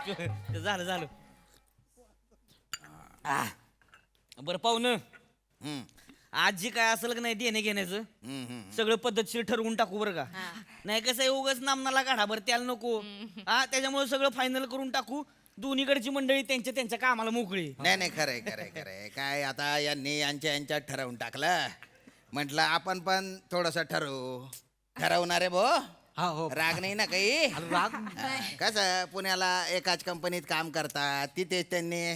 झालं झालं. बरं पाहुणं, आजी काय असेल का नाही देणे घेण्याचं सगळं पद्धतशीर ठरवून टाकू बरं का. नाही कसं आहे उगाच नामनाला काढा बरं त्याला नको. त्याच्यामुळे सगळं फायनल करून टाकू. दोन्हीकडची मंडळी त्यांच्या त्यांच्या कामाला मोकळी. नाही नाही, खरंय खरंय खरंय. काय आता यांनी यांच्यात ठरवून टाकलं, म्हटलं आपण पण थोडस ठरवणार आहे भो. राग नाही ना काही. राग कसं पुण्याला एकाच कंपनीत काम करतात, तिथेच त्यांनी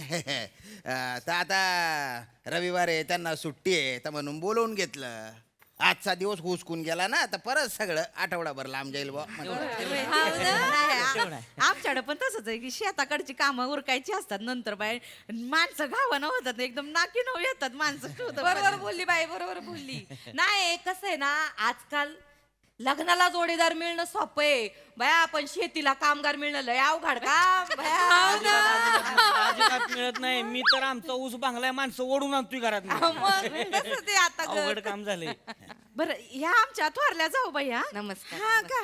तर आता रविवार आहे, त्यांना सुट्टी आहे, तर म्हणून बोलवून घेतलं. आजचा दिवस हुसकून गेला ना, तर परत सगळं आठवडाभर लांब जाईल बा. आमच्याकडे पण तसंच आहे की शेताकडची कामं उरकायची असतात, नंतर बाय माणसं गावानं होतात, एकदम नाकीनऊ येतात माणसं. बरोबर बोलली बाई, बरोबर बोलली. नाही कसं आहे ना, आजकाल लग्नाला जोडीदार मिळणं सोपं आहे बया, पण शेतीला कामगार मिळणं लय अवघड काम अजिबात मिळत नाही. मी तर आमचा ऊस बांगलाय माणसं ओढून आणतोय घरात. ते आता अवघड काम झालंय. बरं ह्या आमच्या थोरल्या जाऊ बाई. नमस्कार. हा का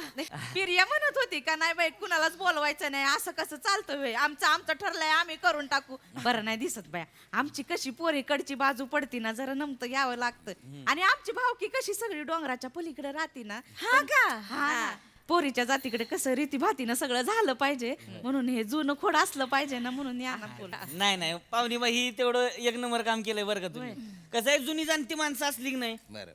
प्रिया म्हणत होती का नाही बाई कुणालाच बोलवायचं नाही, असं कसं चालतं बाई, आमचं ठरलंय आम्ही करून टाकू. बरं नाही दिसत बाया, आमची कशी पोरीकडची बाजू पडती ना, जरा नमतं घ्यावं लागतं. आणि आमची भावकी कशी सगळी डोंगराच्या पलीकडे राहते ना. हा का हा पोरीच्या जातीकडे कसं रीती भातीनं सगळं झालं पाहिजे, म्हणून हे जुनं खोड असलं पाहिजे ना, म्हणून या ना बोल. नाही नाही पाहुणी बाई ही तेवढं एक नंबर काम केलंय बरं का तुम्ही. कसं आहे जुनी जाणती माणसं असली की नाही बरं.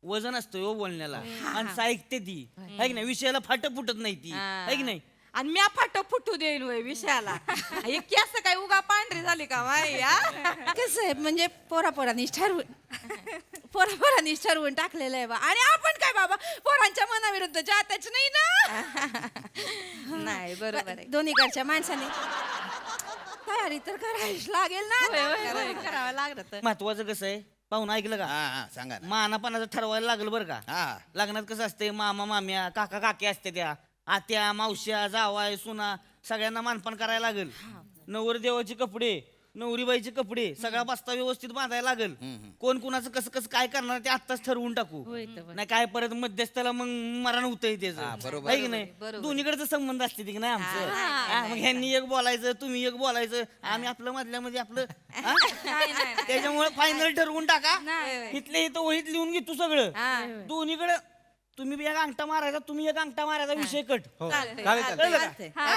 वजन असतं हो बोलण्याला. माणसं ऐकते ती है की नाही, विषयाला फाट फुटत नाही ती है की नाही. आणि मी फाट फुटू देईन वय विषयाला. हे केस काय उगा पांढरी झाली का माई? कसं आहे म्हणजे पोरापोरांनीच ठरवून टाकलेलं आहे बा. आणि आपण काय बाबा पोरांच्या मनाविरुद्ध जातच नाही ना. नाही बरोबर आहे. दोन्हीकडच्या माणसाने तयारी तर करावीच लागेल ना. करावं लागलं. महत्वाचं कसं आहे पाहुणं ऐकलं का, हा हा, सांगा ना. मानापानाचं ठरवायला लागलं बरं का. हा लग्नात कसं असते मामा माम्या काका काकी असते, त्या आत्या मावश्या जावाय सुना सगळ्यांना मानपान करायला लागेल. नवरदेवाचे कपडे नवरीबाईचे कपडे सगळा बस्ता व्यवस्थित बांधायला लागेल. कोण कुणाचं कसं कसं काय करणार ते आत्ताच ठरवून टाकू. नाही काय परत मध्यस्थाला मग मरण होतंय त्याचं बरोबर. आहे की नाही. दोन्हीकडचा संबंध असते की नाही आमचं. मग ह्यांनी एक बोलायचं तुम्ही एक बोलायचं, आम्ही आपलं मधल्यामध्ये आपलं. त्याच्यामुळे फायनल ठरवून टाका. इथल्या इथं वहीत लिहून घेतो सगळं. दोन्हीकडे तुम्ही एक अंगठा मारायचा, तुम्ही एक अंगठा मारायचा, विषय कट. चालेल.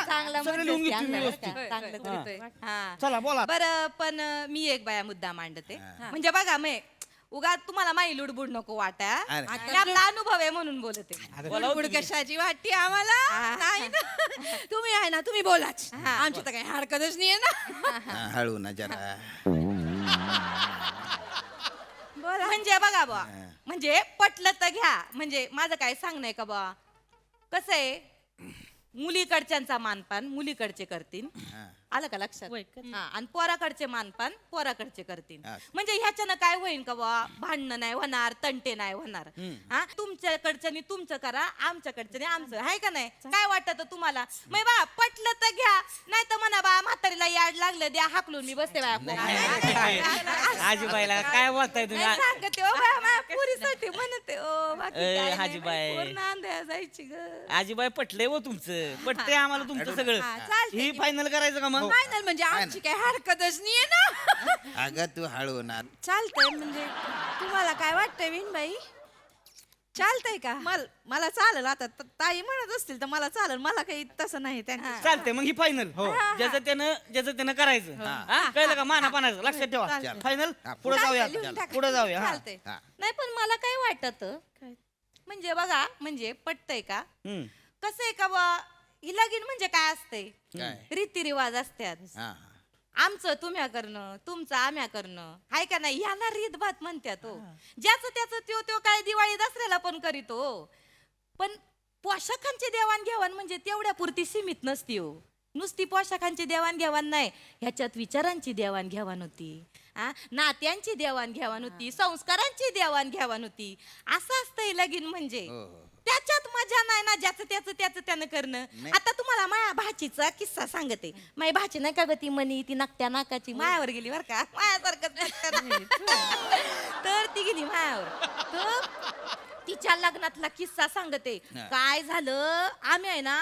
चांगला सगळं लिहून घेतो मी व्यवस्थित. चांगलं करतोय. हा. चला बोला. बरं पण मी एक बाया मुद्दा मांडते. म्हणजे बघा मी उगा तुम्हाला माई लुडबुड नको वाटा. अरे. आणि आपला अनुभव आहे म्हणून बोलते. बुडबुड कशाची वाटते आम्हाला नाही ना. तुम्ही आहे ना, तुम्ही बोलाच. आमची तर काही हरकतच नाही ना. हळू ना जरा. म्हणजे बघा बा, म्हणजे पटलं तर घ्या. म्हणजे माझं काय सांगणं का बा, कसं आहे मुलीकडच्यांचा मानपान मुलीकडचे करतील. आलं का लक्षात. आणि पोराकडचे मानपान पोराकडचे करतील. म्हणजे ह्याच्यानं काय होईल का बा, भांडणं नाही होणार, तंटे नाही होणार. तुमच्याकडच्यानी तुमचं करा, आमच्याकडच्यानी आमचं, आहे का नाही. काय वाटत तुम्हाला मग बा, पटलं तर घ्या, नाही तर म्हणा बा म्हातारीला याड लागलं द्या हाकलून मी बसते बाया. आजीबाईला काय बोलताय तुम्ही. सांगते ओ बाया, माझ्या पुरीसाठी म्हणते ओ, बाकी ए, काय नाही आजीबाई. बाई, पोर नांदायला जायची ग. आजीबाई पटलंय हो तुमचं, पटतंय आम्हाला तुमचं सगळं. ही फायनल करायचं का मग. फायनल म्हणजे आमची काही हरकतच नाहीये ना. अगं तू हळू ना. चालतंय म्हणजे तुम्हाला काय वाटतंय विनबाई, चालतंय का? मला चालेल. आता ताई म्हणत असतील तर मला चालेल, मला काही तसं नाही. त्यांना चालतंय मग ही फायनल. ज्याचं त्यानं करायचं. कळलं का, मानापानाचं लक्षात ठेवा. फायनल पुढे जाऊया, पुढे जाऊया. चालतंय. नाही पण मला काय वाटत म्हणजे बघा, म्हणजे पटतंय का, कसं आहे का बा, ही लगीन म्हणजे काय असतंय, रीतिरिवाज असतात. आमचं तुम्ही करणं, तुमचं आम्या करणं, हाय का नाही. ह्याला रीतभात म्हणतात हो. ज्याचं त्याचं त्यो काय दिवाळी दसऱ्याला पण करीतो. पण पोशाखांची देवाणघेवाण म्हणजे तेवढ्या पुरती सीमित नसती हो. नुसती पोशाखांची देवाणघेवाण नाही, ह्याच्यात विचारांची देवाणघेवाण होती, नात्यांची देवाणघेवाण होती, संस्कारांची देवाणघेवाण होती. असं असतंय लगीन म्हणजे. त्याच्यात मजा नाही ना, ज्याचं त्याचं करणं. आता तुम्हाला माया भाचीचा किस्सा सांगते. माझी भाची नाही का ग, ती मनी, ती नकट्या नाकाची मायावर गेली बरं का, मायासारखं. तर ती गेली मायावर. तर तिच्या लग्नातला किस्सा सांगते. काय झालं, आम्ही आहे ना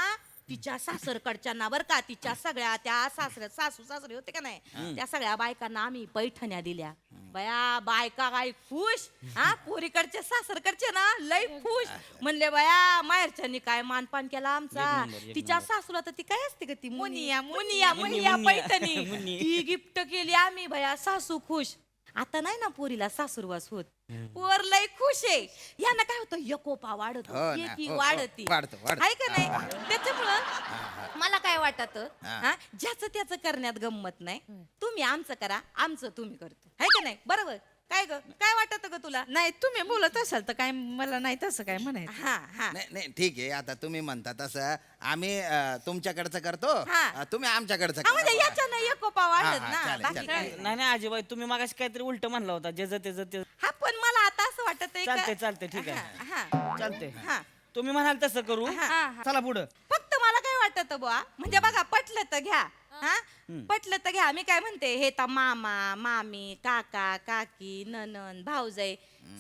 तिच्या सासरकडच्यांना बर का, तिच्या सगळ्या त्या सासू सासरे होते का नाही, त्या सगळ्या बायकांना आम्ही पैठण्या दिल्या. बया बायका काय खुश, हा पोरीकडचे सासरकडचे ना लय खुश. म्हणले बया माहेरच्यांनी काय मानपान केला आमचा. तिच्या सासूला तर ती काय असते का ती मुनिया मुनिया मुनिया पैठणी ती गिफ्ट केली आम्ही. बया सासू खुश. आता नाही ना पोरीला सासूरवास होत, पोर लय खुश आहे. यांना काय होतं, एकोपा वाढत हो ना, एकी हो, वाढती वाढतो. आहे का नाही. त्याच्यामुळं मला काय वाटत, ज्याचं त्याचं करण्यात गंमत नाही. तुम्ही आमचं करा, आमचं तुम्ही करतो, आहे का नाही. बरोबर काय ग, काय वाटत ग तुला. नाही तुम्ही बोलत असाल तर काय मला नाही तसं काय म्हणायचं. हा हा नाही नाही ठीक आहे, आता तुम्ही म्हणता तसं आम्ही तुमच्याकडचं करतो, हा. तुम्ही आमच्याकडचं हा, म्हणजे करा. याच्यानं एकोपा वाढत हा, ना, चालेल, बाकी चालेल. काय. नाही नाही आजीबाई, तुम्ही मागाशी काहीतरी उलट म्हणला होता, ज्याचं त्याचं हा पण मला आता असं वाटत चालतंय ठीक आहे. हा चालतंय. हा. तुम्ही म्हणाल तसं करू. हा. चला पुढं. फक्त मला काय वाटत बुवा, म्हणजे बघा पटलं तर घ्या, हा पटलं तर घ्या. मी काय म्हणते, हे तर मामा मामी काका काकी ननन भाऊजाई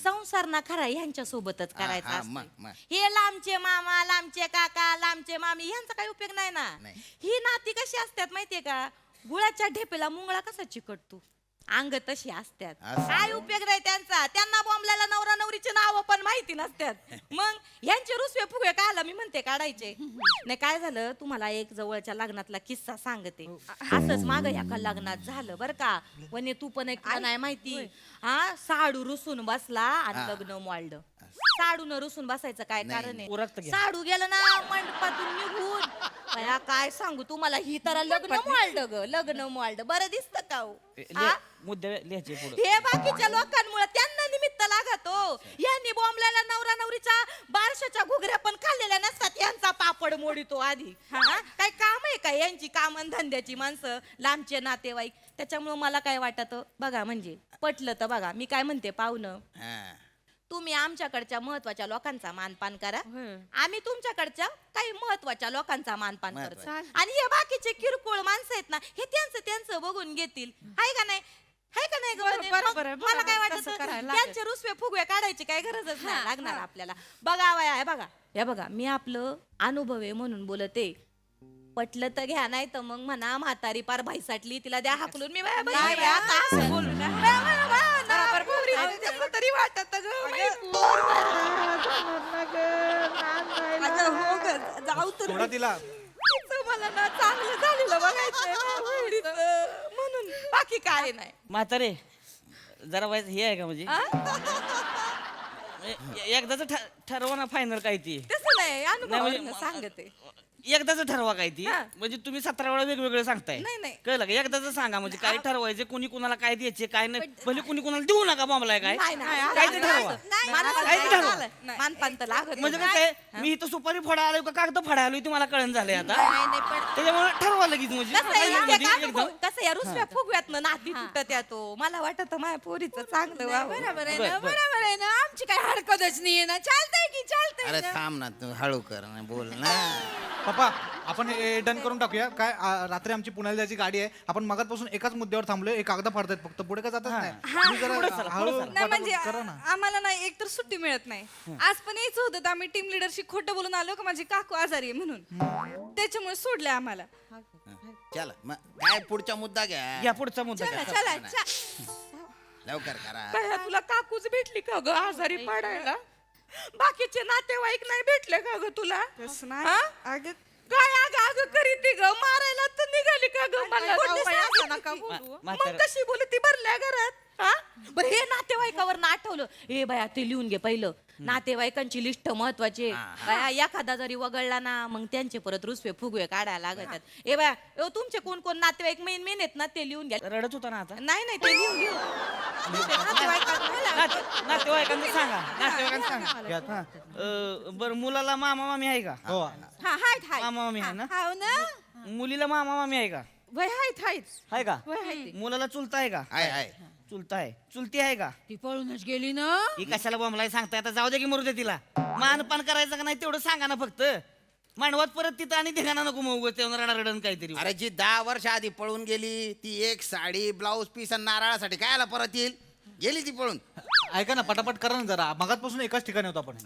संसार ना खरा ह्यांच्या सोबतच करायचा हा, असतो. मग. हे लांबचे मामा लांबचे काका लांबचे मामी ह्यांचा काही उपयोग नाही ना. नाही. ही नाती कशी असतात माहितीये का, गुळाच्या ढेपेला मुंगळा कसा चिकटतो, अंग तशी असतात. असं. काय उपयोग नाही त्यांचा. त्यांना बॉम्बलाला नवरा नवरीची नावं पण माहिती नसतात. मग यांचे रुसवे फुगे कायला मी म्हणते काढायचे नाही. काय झालं, तुम्हाला एक जवळच्या लग्नातला किस्सा सांगते. असंच माग एका लग्नात झालं बर का. वने तू पण एक नाही माहिती, हा साडू रुसून बसला आणि लग्न मोडलं. साडून रुसून बसायचं काय कारण उरकतं आहे, घ्या. साडू गेलं ना मंडपातून निघून. बया, काय सांगू तुम्हाला, ही तर लग्न मोडलं ग, लग्न मोडलं. बरं दिसतं का हो? हा? मुद्दे लिहायचे पुढे. हे बाकीच्या लोकांमुळे त्यांना निमित्त लागतो. यांनी बॉम्बलाला नवरा नवरीच्या बारशाच्या घुगऱ्या पण खाल्लेल्या नसतात, यांचा पापड मोडितो आधी. हा? काय काम आहे का यांची, कामन धंद्याची माणसं, लांबचे नातेवाईक. त्याच्यामुळे मला काय वाटत बघा, म्हणजे पटलं तर बघा, मी काय म्हणते पाहुणं, हा. तुम्ही आमच्याकडच्या महत्वाच्या लोकांचा मानपान करा, आम्ही तुमच्याकडच्या काही महत्वाच्या लोकांचा मानपान करतो. आणि हे बाकीचे किरकोळ माणसं आहेत ना, हे त्यांचं बघून घेतील. आहे का नाही, आहे का नाही ग वने? बरोबर आहे, मग मला काय बरोबर. वाटत, तसं करायला लागेल. त्यांचे रुसवे फुगवे काढायची काही गरजच नाही लागणार आपल्याला. बघा वया, हे बघा, हे बघा, मी आपलं अनुभव आहे म्हणून बोलते. पटलं तर घ्या, नाही तर मग म्हणा म्हातारी पार भाईसाटली, तिला द्या हाकलून. मी बाया नाही, आता असं बोलू नका. बरोबर बोलते. कसं तरी वाटत जाऊ तर सोडा तिला. मला ना चांगलं झालेलं बघायचंय ना बहिणीचं. म्हणून बाकी काय नाही. म्हातारे जरा वाईट हे आहे का, म्हणजे एकदाच ठरवा ना फायनल काय ती. तसं नाही, नाही, म्हणजे अनुभव सांगते. एकदाच ठरवा काय ती. हा. म्हणजे तुम्ही 17 वेळा वेगवेगळे सांगताय. नाही, नाही. कळलं का, एकदाच सांगा. म्हणजे काय ठरवायचे, कुणी कुणाला काय द्यायचे काय नाही. भले कुणी कुणाला देऊ नका बॉम्बलाय काय. नाही, नाही, काय ते नाही, ठरवा. नाही, मला काय ते ठरवा. नाही. मानपान तर लागत म्हणजे नाही. कसं आहे, मी इथं सुपारी फोडा आलोय का कागद फाडा आलोय तुम्हाला कळण झालंय आता. नाही, नाही, पण त्याच्यामुळे ठरवा लगेच म्हणजे कसं आहे, final एक मध्ये अनुभव, एकदम. कसं या रुसव्या फुगव्यातनं नाती तुटत येतो. मला वाटत माझ्या पोरीचं चांगलं व्हावं. बरोबर आहे बर, ना, बर. बरोबर आहे ना. आमची काय हरकतच नाहीये ना. चालतंय की चालतंय अरे ना. थांब ना, तू हळू कर ना, बोल ना. पप्पा आपण डन करून टाकूया. काय रात्री आमची पुण्याला जायची गाडी आहे. आपण मगातपासून एकाच मुद्द्यावर थांबलोय. एक कागद फाडतायत फक्त, पुढे काय जातच नाही. तुम्ही जरा पुढे चला, हळू पुढे चला. नाही म्हणजे करा ना. आम्हाला ना एक तर सुट्टी मिळत नाही. आज पण यायचं होतं तर आम्ही टीम लिडरशी खोटं बोलून आलो का माझी काकू आजारी आहे म्हणून. त्याच्यामुळे सोडले आम्हाला. चला मग काय पुढचा मुद्दा घ्या. या पुढचा मुद्दा चला घ्या. चला लवकर करा. बाया, तुला काकूच भेटली का ग आजारी पडायला? बाकीचे नातेवाईक नाही भेटले का ग तुला? हा? काय अगं करीती ग, मारायला तर निघाली का ग मला? मग म्हातारं- कशी बोलती ती भरल्या घरात? हा? बरं हे नातेवाईकावर आठवलं, ए बाया ते लिहून घे पहिलं. नातेवाईकांची लिस्ट महत्वाची आहे. बाया एखादा जरी वगळला ना, मग त्यांचे परत रुसवे फुगवे काढायला लागतात. ए बाया, तुमचे कोण कोण नातेवाईक मेन मेन आहेत ना, ते लिहून घ्या. रडत होता ना आता. नाही नाही, ते लिहून घेऊ. नातेवाईकांचं सांगा, नातेवाईकांचं सांगा. हा. बरं, मुलाला मामा मामी आहे का? हो हा हाय हाय मामा मामी आहे ना? हाव ना. मुलीला मामा मामी आहे का? वय हायत आहे का? मुलाला चुलता आहे का? आहे. चुलता आहे. चुलती आहे का? ती पळूनच गेली ना. ही कशाला बॉम्बलाय सांगताय आता? जाऊ दे की मरू दे तिला. मानपान करायचं का नाही तेवढं सांगा ना फक्त. मांडवात परत तिथं आणि धिगाणा नको मग तेव्हा रडारडण काहीतरी. अरे जी 10 वर्ष आधी पळून गेली ती, एक साडी ब्लाऊज पीस आणि नारळासाठी कायला परत येईल? गेली ती पळून. ऐका ना पटापट करा ना जरा मगातपासून एकाच ठिकाणी होतो आपण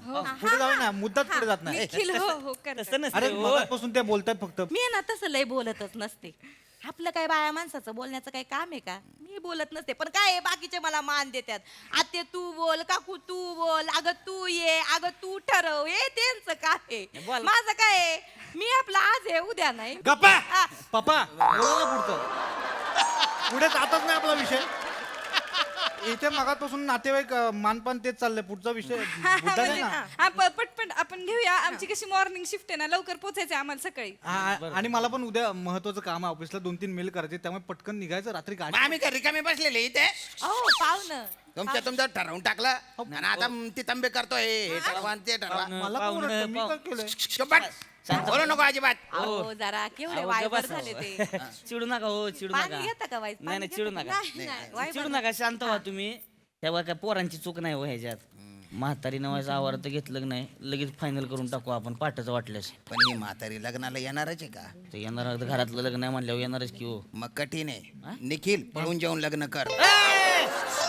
पुढे जाऊ ना मुद्दाच पुढे जात नाही निखिल हो हो कर तसं नसतं अरे हो. मगातपासून ते बोलतात फक्त मी आहे ना तसं लय बोलतच नसते आपलं काय बाया माणसाचं बोलण्याचं काही काम आहे का मी बोलत नसते पण काय आहे, बाकीचे मला मान देतात आते तू बोल काकू तू बोल अगं तू ये अगं तू ठरव हे त्यांचं काय आहे. बोल. माझं काय आहे, मी आपलं आज आहे उद्या नाही गप्पा हा. पप्पा बोला ना पुढचं पुढे जातच नाही आपला विषय इथे मगातपासून नातेवाईक मानपान तेच चाललंय पुढचा विषय मुद्दा काय म्हणजे, ना हा, पटपट आपण घेऊया आमची कशी मॉर्निंग शिफ्ट आहे ना लवकर पोहोचायचं आम्हाला सकाळी आणि मला पण उद्या महत्वाचं काम आहे ऑफिसला 2-3 मेल करायचे त्यामुळे पटकन निघायचं रात्री मग गाडी आम्ही काय रिकामे बसलेले इथे अहो पाहुणं तुमचं ठरवून टाकलं आणि आता ती तंबे करतोय हे ठरवा आणि ते ठरवा मला पण पाहुणं, वाटतं, मी काय पाहु- केलंय चुप बस. बोलू नको अजिबात अहो जरा केवढे अहो, वायबर गप्प झाले बसा. ते चिडू नका हो चिडू पाणी नका घेता का वाईट नाही नाही चिडू नका नाही, नाही, वायबर चिडू नका शांत व्हा तुम्ही तेव्हा काय पोरांची चूक नाही हो ह्याच्यात म्हातारी नवायचं आवार तर घेतलं नाही लगेच फायनल करून टाकू आपण पाठचं वाटल्यास पण ही म्हातारी लग्नाला येणारच आहे का तर येणार घरातलं लग्न आहे म्हणल्यावर येणारच की हो मग कठीण आहे निखिल पळून जाऊन लग्न कर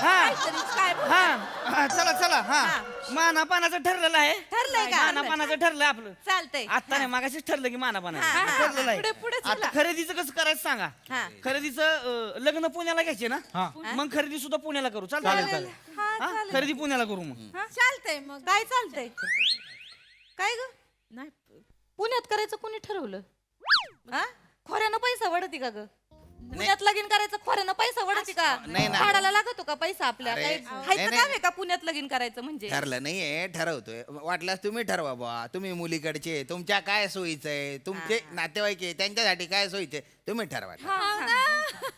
हा चला चला हा मानापानाचं ठरलेलं आहे ठरलंय का? मानापानाचं ठरलंय आपलं चालतंय आता नाही मागाशीच ठरलं की मानापानाचं ठरलेलं पुढे- पुढे आहे आता खरेदीचं कसं करायचं सांगा हा. खरेदीचं लग्न पुण्याला घ्यायचे ना हा. मग खरेदी सुद्धा पुण्याला करू चालेल चालेल चालेल हा? खरेदी पुण्याला करू मग चालतंय मग काय चालतंय काय ग नाही पुण्यात करायचं कोणी ठरवलं हा खोऱ्यानं पैसा वडती का ग पुण्यात लगीन करायचं खोऱ्यानं पैसा वडती का नाही ना. भाडाला लागतो का पैसा आपल्या अरे, काही नाही, खायचं नाही. काम आहे का पुण्यात लगीन करायचं म्हणजे ठरलं नाहीये ठरवतोय वाटल्यास तुम्ही ठरवा बा तुम्ही मुलीकडचे तुमच्या काय सोयीचं आहे तुमचे नातेवाईक आहे त्यांच्यासाठी काय सोयीचे तुम्ही ठरवा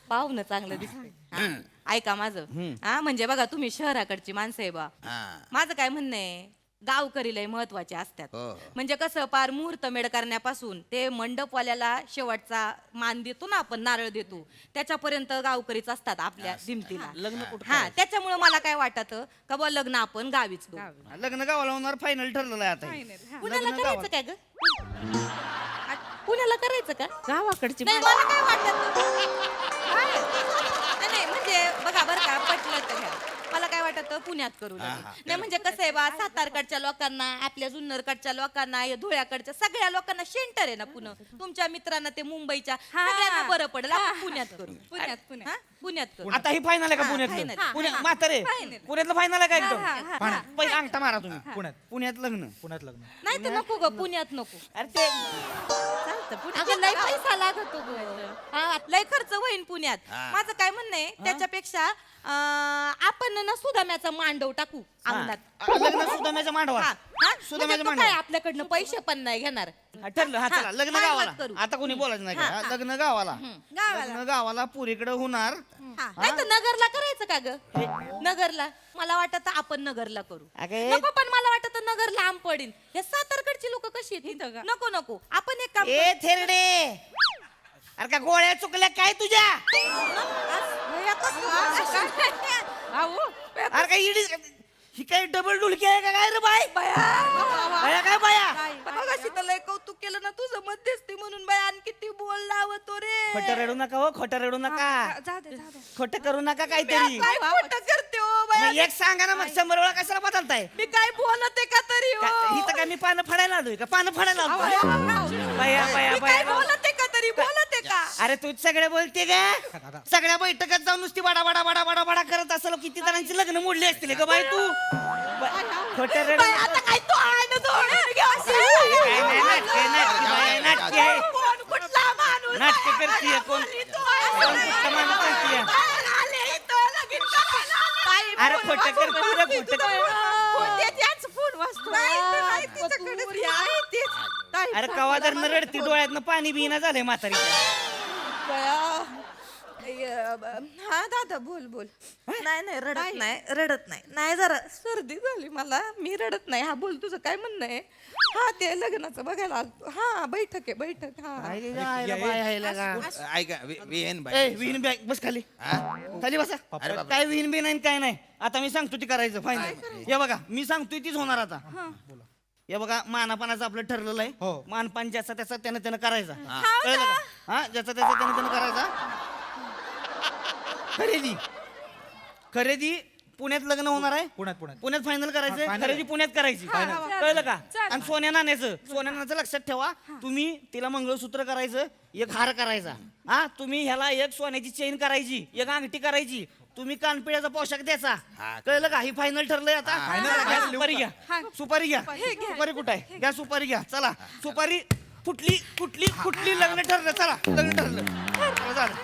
पाहुणं चांगलं दिसतंय ऐका माझं हा म्हणजे बघा तुम्ही शहराकडची माणसं आहे बा हा माझं काय म्हणणं आहे गावकरी लय महत्वाचे असतात हो. म्हणजे कसं पार मुहूर्त मेळ करण्यापासून ते मंडपवाल्याला शेवटचा मान देतो ना आपण नारळ देतो त्याच्यापर्यंत गावकरीच असतात आपल्या दिमतीला लग्न कुठं हा त्याच्यामुळे मला काय वाटत का बा लग्न आपण गावीच करू लग्न गावाला होणार फायनल ठरलेलं आहे आता हे. पुण्याला लग्न करायचं काय ग पुण्याला करायचं का गावाकडची नाही मला काय वाटत नाही म्हणजे बघा बरं का पटलं तर घ्या मला काय वाटत पुण्यात करू लगीन. नाही म्हणजे कसं आहे बा सातारकडच्या लोकांना आपल्या जुन्नरकडच्या लोकांना हे धुळ्याकडच्या सगळ्या लोकांना सेंटर आहे ना पुणे तुमच्या मित्रांना ते मुंबईच्या सगळ्यांना बरं पडेल आपण पुण्यात करू पुण्यात हा? पुण्यात करू आता ही फायनल आहे का final. पुण्यातलं पुण्यात म्हातारे पुण्यातलं फायनल आहे का एकदम पहिले अंगठा मारा तुम्ही पुण्यात पुण्यात लग्न पुण्यात लग्न नाही तर नको ग पुण्यात नको अरे ते अगं लय पैसा लागतो ग हा, लय खर्च होईन पुण्यात माझं काय म्हणणं आहे त्याच्यापेक्षा आपण ना सुदाम्याचा मांडव टाकू अंगणात लग्न सुदाम्याच्या मांडवा हा, हा? सुदाम्याच्या म्हणजे तो मांडवा काय आपल्याकडनं पैसे पण नाही घेणार ठरलं हा चला लग्न मांडवात गावाला करू. आता कोणी बोलायचं नाही का हा, लग्न गावाला लग्न गावाला पुरीकडे होणार नाही तर नगरला करायचं का ग नगरला मला वाटत आपण नगरला करू अगे नको पण मला वाटत नगर लांब पडेल हे सातारकडची लोक कशी आहेत नको नको आपण एक काम ए थेरडे अरे का गोळ्या चुकल्या काय तुझ्या अरे काय इडी ही काय डबल डुलकी आहे का काय रे बाय बाया काय बाया बघा शीतलय कौतुक केलं ना तुझं मध्यस्थी म्हणून बाय आणि किती बोल लावतो रे खोटं रडू नका हो खोटं रडू नका जाऊ दे जाऊ दे खोटं करू नका काहीतरी काय खोटं करते हो बाया मग एक सांगा ना मग 100 वेळा कशाला बदलताय मी काय बोलते का तरी हो इथं काय मी पानं फाडायला आलोय का पानं फाडायला आलोय बाया बाया मी काय बाया बोलते का तरी बोलते का अरे तू सगळे बोलते का सगळ्या बैठकात जाऊन नुसती बडा बडा बडा बडा बडा करत असेल किती जणांची लग्न मोडली असतील का बाई तू खोटं रडू बाई, आता काय तू आहे ना काय नाही, नाटके, नाटके, बाया, नाटके आहे. कुठला माणूस नाटके करतीये कोण कोण कुठलं माणूस करतीये? अरे खोटं करते रे खोटं अरे कवा जर न रडती डोळ्यातनं पाणी बिना झालंय म्हातारी हा दादा बोल बोल नाही नाही रडत नाही जरा सर्दी झाली मला मी रडत नाही हा बोल तुझं काय म्हणणं आहे हा ते लग्नाचं बघायला आलतो हा बैठक आहे बैठक हा ऐका विहीन बाई विहीन बॅग बस खाली हा? खाली बसा अरे बापरे. काय विहीन बी नाही काय नाही आता मी सांगतो ती करायचं फायनल हे बघा मी सांगतोय तीच होणार आता हे बघा मानापानाचं आपलं ठरलेलं आहे हो. मानपान ज्याचा त्याचा त्यानं करायचा कळलं का हा ज्याचा त्याचा त्यानं करायचा खरेदी पुण्यात लग्न होणार आहे पुण्यात पुण्यात फायनल करायचं final खरेदी आहे. पुण्यात करायची कळलं का आणि सोन्या नाण्याचं लक्षात ठेवा तुम्ही तिला मंगळसूत्र करायचं एक हार करायचा हा तुम्ही ह्याला एक सोन्याची चेन करायची एक अंगठी करायची तुम्ही कानपिळ्याचा पोशाख द्यायचा कळलं का ही फायनल ठरलंय आता घ्या सुपारी घ्या सुपारी घ्या सुपारी कुठं आहे घ्या सुपारी घ्या चला सुपारी फुटली फुटली फुटली लग्न ठरलं चला लग्न ठरलं चला, झालं.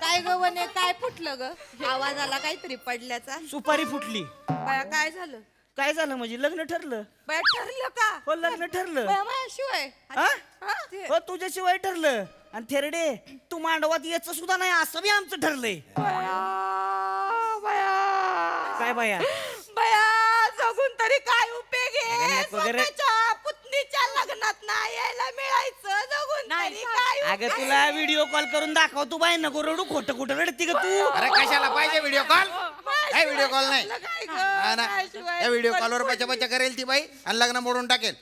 काय ग वने काय फुटलं ग आवाज आला काहीतरी पडल्याचा सुपारी फुटली बाया काय झालं काय झालं म्हणजे लग्न ठरलं बाया ठरलं का हो लग्न ठरलं बाया माझ्याशिवाय हा? हा? हो तुझ्याशिवाय ठरलं आणि थेरडे तू मांडवात यायचं सुद्धा नाही असं बी आमचं ठरलंय बाया बाया काय बाया बया जगून तरी काय उपयोग आहे लग्नात वगैरे- स्वतःच्या पुतणीच्या लग्नात नाही यायला मिळायचं जगून तरी काय अगं तुला व्हिडिओ कॉल करून दाखव तू बाय नको रडू खोटं खोटं रडती का तू अरे कशाला पाहिजे व्हिडिओ कॉल काय व्हिडिओ कॉल नाही काय ग? हा ना माझ्याशिवाय त्या व्हिडिओ कॉलवर बचा बचा करेल ती बाई आणि लग्न मोडून टाकेल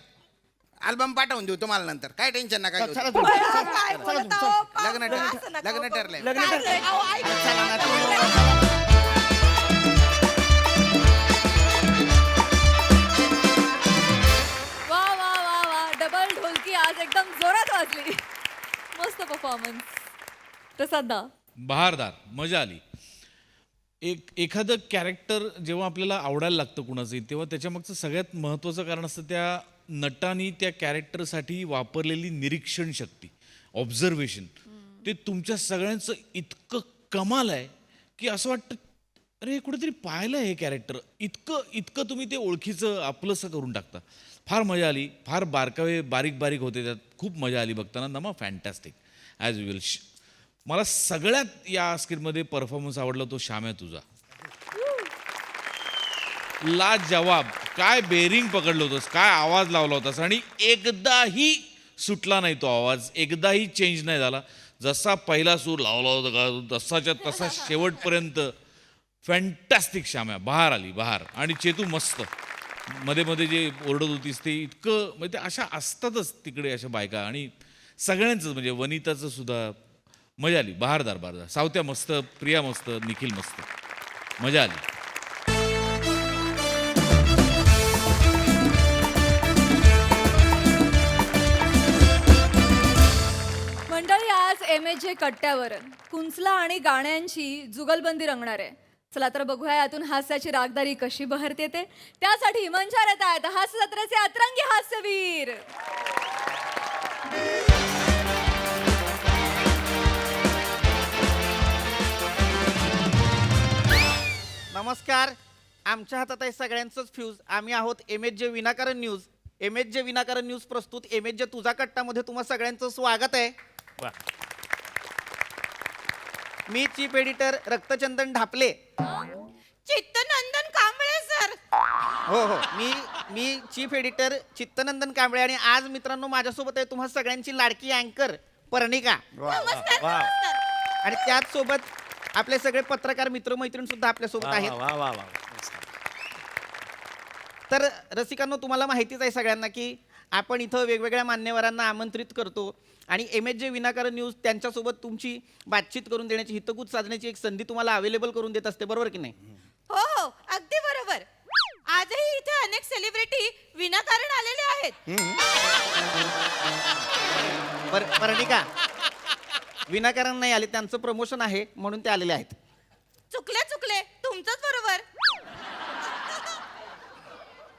अल्बम पाठवून देऊ तुम्हाला नंतर काय टेन्शन नका घेऊ. चला तू बया, चला, काय चला बोलत तू, आहो? चला. पाहू लग्न नका, ठरलंय. असं नका लग्न करू. ठरलंय. लग्न काय ठरलंय. अहो, ऐक. चला ना तू. वा वा वा वा डबल ढोलकी आज एकदम जोरात वाजली मस्त परफॉर्मन्स प्रसाद बहारदार मजा आली एखादं कॅरेक्टर जेव्हा आपल्याला आवडायला लागतं कुणाचंही तेव्हा त्याच्यामागचं सगळ्यात महत्त्वाचं कारण असतं त्या नटानी त्या कॅरेक्टरसाठी वापरलेली निरीक्षण शक्ती ऑब्झर्वेशन ते तुमच्या सगळ्यांचं इतकं कमाल आहे की असं वाटतं अरे कुठेतरी पाहिलं हे कॅरेक्टर इतकं तुम्ही ते ओळखीचं आपलंसं करून टाकता फार मजा आली फार बारकावे बारीक बारीक होते त्यात खूप मजा आली बघताना नमा फॅन्टॅस्टिक ॲज युअल मला सगळ्यात या स्क्रीनमध्ये परफॉर्मन्स आवडला तो श्याम्या तुझा ला जवाब काय बेरिंग पकडलं होतंस काय आवाज लावला होतास आणि एकदाही सुटला नाही तो आवाज एकदाही चेंज नाही झाला जसा पहिला सूर लावला होता का तसाच्या तसा शेवटपर्यंत फॅन्टॅस्टिक श्याम्या बहार आली बहार आणि चेतू मस्त मध्ये मध्ये जे ओरडत होतीस ते इतकं म्हणजे ते अशा असतातच तिकडे अशा बायका आणि सगळ्यांचंच म्हणजे वनिताचं सुद्धा मजा आली बहारदार सावत्या मस्त प्रिया मस्त निखिल मस्त मजा आली मंडळी आज MJ कट्ट्यावर कुंचला आणि गाण्यांची जुगलबंदी रंगणार आहे चला तर बघूया यातून हास्याची रागदारी कशी बहरते ते त्यासाठी मंचावर येत आहेत हास्य जत्रेचे अतरंगी हास्यवीर नमस्कार आमच्या हातात आहे सगळ्यांचंच फ्यूज आम्ही आहोत MJ विनाकारण न्यूज MJ विनाकारण न्यूज प्रस्तुत MJ तुझा कट्टामध्ये तुम्हा सगळ्यांचं स्वागत आहे मी चीफ एडिटर रक्तचंदन ढापले चित्तनंदन कांबळे सर हो मी चीफ एडिटर चित्तनंदन कांबळे आणि आज मित्रांनो माझ्यासोबत आहे तुम्हा सगळ्यांची लाडकी अँकर पर्णिका नमस्कार नमस्कार आणि त्याच सोबत आपले सगळे पत्रकार मित्रमैत्रीण सुद्धा आपल्यासोबत आहेत तर रसिकांनो तुम्हाला माहितीच आहे सगळ्यांना की आपण इथं वेगवेगळ्या मान्यवरांना आमंत्रित करतो आणि MJ विनाकारण न्यूज त्यांच्यासोबत तुमची बातचीत करून देण्याची हितगुज साधण्याची एक संधी तुम्हाला अवेलेबल करून देत असते बरोबर की नाही हो हो अगदी बरोबर आजही इथे अनेक सेलिब्रिटी विनाकारण आलेले आहेत पर्णिका विनाकारण नाही आले त्यांचं प्रमोशन आहे म्हणून ते आलेले आहेत चुकले तुमचंच बरोबर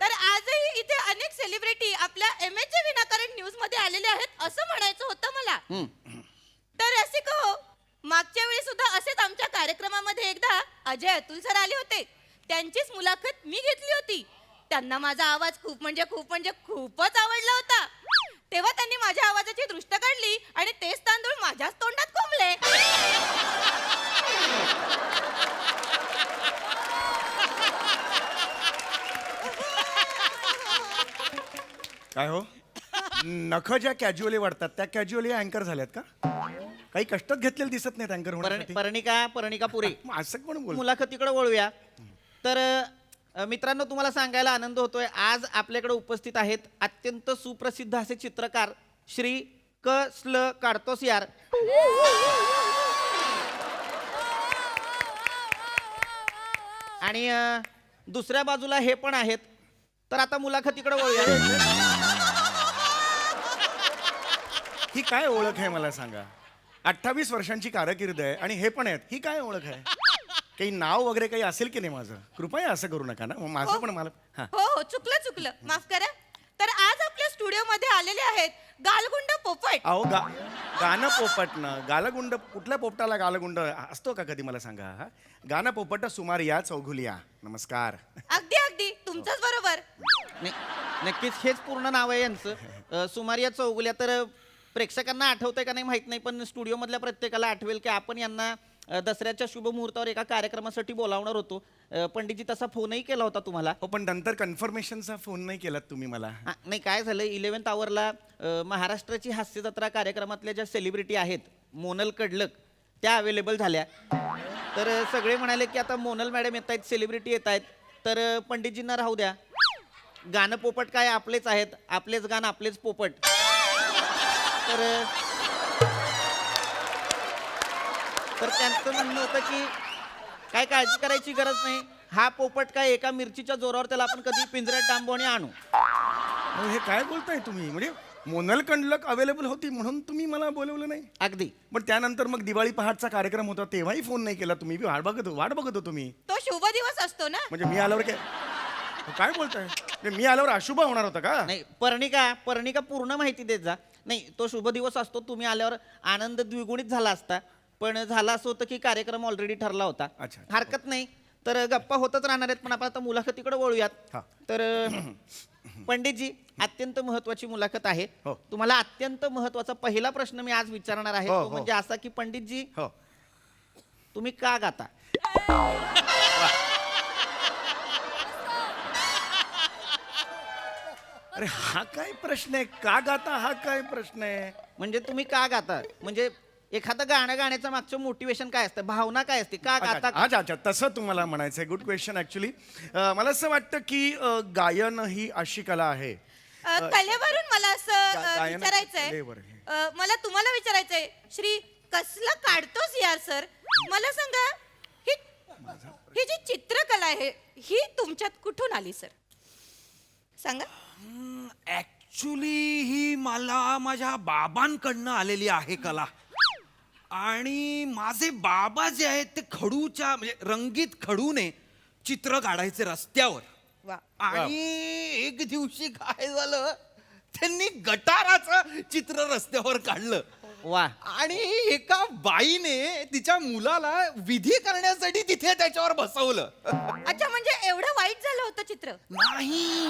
तर आजही इथे अनेक सेलिब्रिटी आपल्या MJ विनाकारण न्यूज मध्ये आलेले आहेत असं म्हणायचं होतं मला तर रसिक हो मागच्या वेळी सुद्धा असेच आमच्या कार्यक्रमामध्ये एकदा अजय अतुल सर आले होते त्यांचीच मुलाखत मी घेतली होती त्यांना माझा आवाज खूपच आवडला होता तेव्हा त्यांनी माझ्या आवाजाची दृष्ट काढली आणि तेच तांदूळ माझ्याच तोंडात कोंबले काय हो नख ज्या कॅज्युअली वाढतात त्या कॅज्युअली अँकर झाल्यात का काही कष्टच घेतलेले दिसत नाहीत अँकर होण्यासाठी पर्णिका पुरे मग असं पण बोल मुलाखतीकडे वळूया तर मित्रांनो तुम्हाला सांगायला आनंद होतोय आज आपल्याकडे उपस्थित आहेत अत्यंत सुप्रसिद्ध असे चित्रकार श्री क.स्ल. काढतोस यार आणि दुसऱ्या बाजूला हे पण आहेत. तर आता मुलाखतीकडे वळूया. ही काय ओळख आहे मला सांगा. 28 वर्षांची कारकीर्द आहे आणि हे पण आहेत. ही काय ओळख आहे? काही नाव वगैरे काही असेल की नाही माझं? कृपया असं करू नका ना. माझं पण मला हा. हो हो चुकलं माफ करा. तर आज आपल्या स्टुडिओमध्ये आलेले आहेत गालगुंड पोपट. अहो गाणं पोपट ना. गालगुंड कुठल्या पोपटाला गालगुंड असतो का कधी मला सांगा. हा? गाणं पोपट सुमारिया चौघुलिया. नमस्कार. अगदी तुमचंच बरोबर. नक्कीच हेच पूर्ण नाव आहे यांचं. सुमारिया चौगुल्या. तर प्रेक्षकांना आठवतंय का नाही माहित नाही, पण स्टुडिओमधल्या प्रत्येकाला आठवेल की आपण यांना दसऱ्याच्या शुभ मुहूर्तावर एका कार्यक्रमासाठी बोलावणार होतो. पंडितजी तसा फोनही केला होता तुम्हाला. हो पण नंतर कन्फर्मेशनचा फोन नाही केलात तुम्ही मला. नाही काय झालं 11th आवरला महाराष्ट्राची हास्य जत्रा कार्यक्रमातल्या ज्या सेलिब्रिटी आहेत मोनल कडलक त्या अवेलेबल झाल्या. तर सगळे म्हणाले की आता मोनल मॅडम येत आहेत, सेलिब्रिटी येत आहेत, तर पंडितजींना राहू द्या. गाणं पोपट काय आपलेच आहेत, आपलेच गाणं आपलेच पोपट. तर त्यांचं म्हणणं होतं की काय काळजी करायची गरज नाही. हा पोपट काय एका मिरचीच्या जोरावर त्याला आपण कधी पिंजऱ्यात डांबू आणि आणू. अहो, हे काय बोलताय तुम्ही? म्हणजे मोनल कंडलक अवेलेबल होती म्हणून तुम्ही मला बोलवलं नाही? अगदी. पण त्यानंतर मग दिवाळी पहाटचा कार्यक्रम होता तेव्हाही फोन नाही केला तुम्ही. वाट बघत होतो मी. तो शुभ दिवस असतो ना. म्हणजे मी आल्यावर काय बोलताय? म्हणजे मी आल्यावर अशुभ होणार होता का? नाही पर्णिका पूर्ण माहिती देत जा. नाही तो शुभ दिवस असतो, तुम्ही आल्यावर आनंद द्विगुणित झाला असता. पण झालं असं होतं की कार्यक्रम ऑलरेडी ठरला होता. अच्छा. हरकत नाही. तर गप्पा होतच राहणार आहेत, पण आपण आता मुलाखतीकडे वळूयात. हा. तर पंडितजी अत्यंत महत्वाची मुलाखत आहे. हो. तुम्हाला अत्यंत महत्वाचा पहिला प्रश्न मी आज विचारणार आहे. हो, तो हो. म्हणजे असा की पंडितजी हो. तुम्ही का गाता? अरे हा काय प्रश्न आहे? का गाता हा काय प्रश्न आहे? म्हणजे तुम्ही का गाता, म्हणजे एखादं गाणं गाण्याचं मागचं मोटिवेशन काय असतं, भावना काय असते, का गाता? अच्छा तसं तुम्हाला म्हणायचं आहे. Good question actually. मला असं वाटतं की गायन ही अशी कला आहे. कलेवरून मला असं गायन विचारायचंय. कलेवर. मला तुम्हाला विचारायचंय श्री कसलं काढतोस यार सर. मला सांगा ही जी चित्रकला आहे ही तुमच्यात कुठून आली सर? सांगा. ऍक्च्युली ही मला माझ्या बाबांकडनं आलेली आहे कला. आणि माझे बाबा जे आहेत ते खडूच्या म्हणजे रंगीत खडूने चित्र काढायचे रस्त्यावर. वा. आणि एक दिवशी काय झालं, त्यांनी गटाराचं चित्र रस्त्यावर काढलं. वा. आणि एका बाईने तिच्या मुलाला विधी करण्यासाठी तिथे त्याच्यावर बसवलं. अच्छा म्हणजे एवढं वाईट झालं होतं चित्र? नाही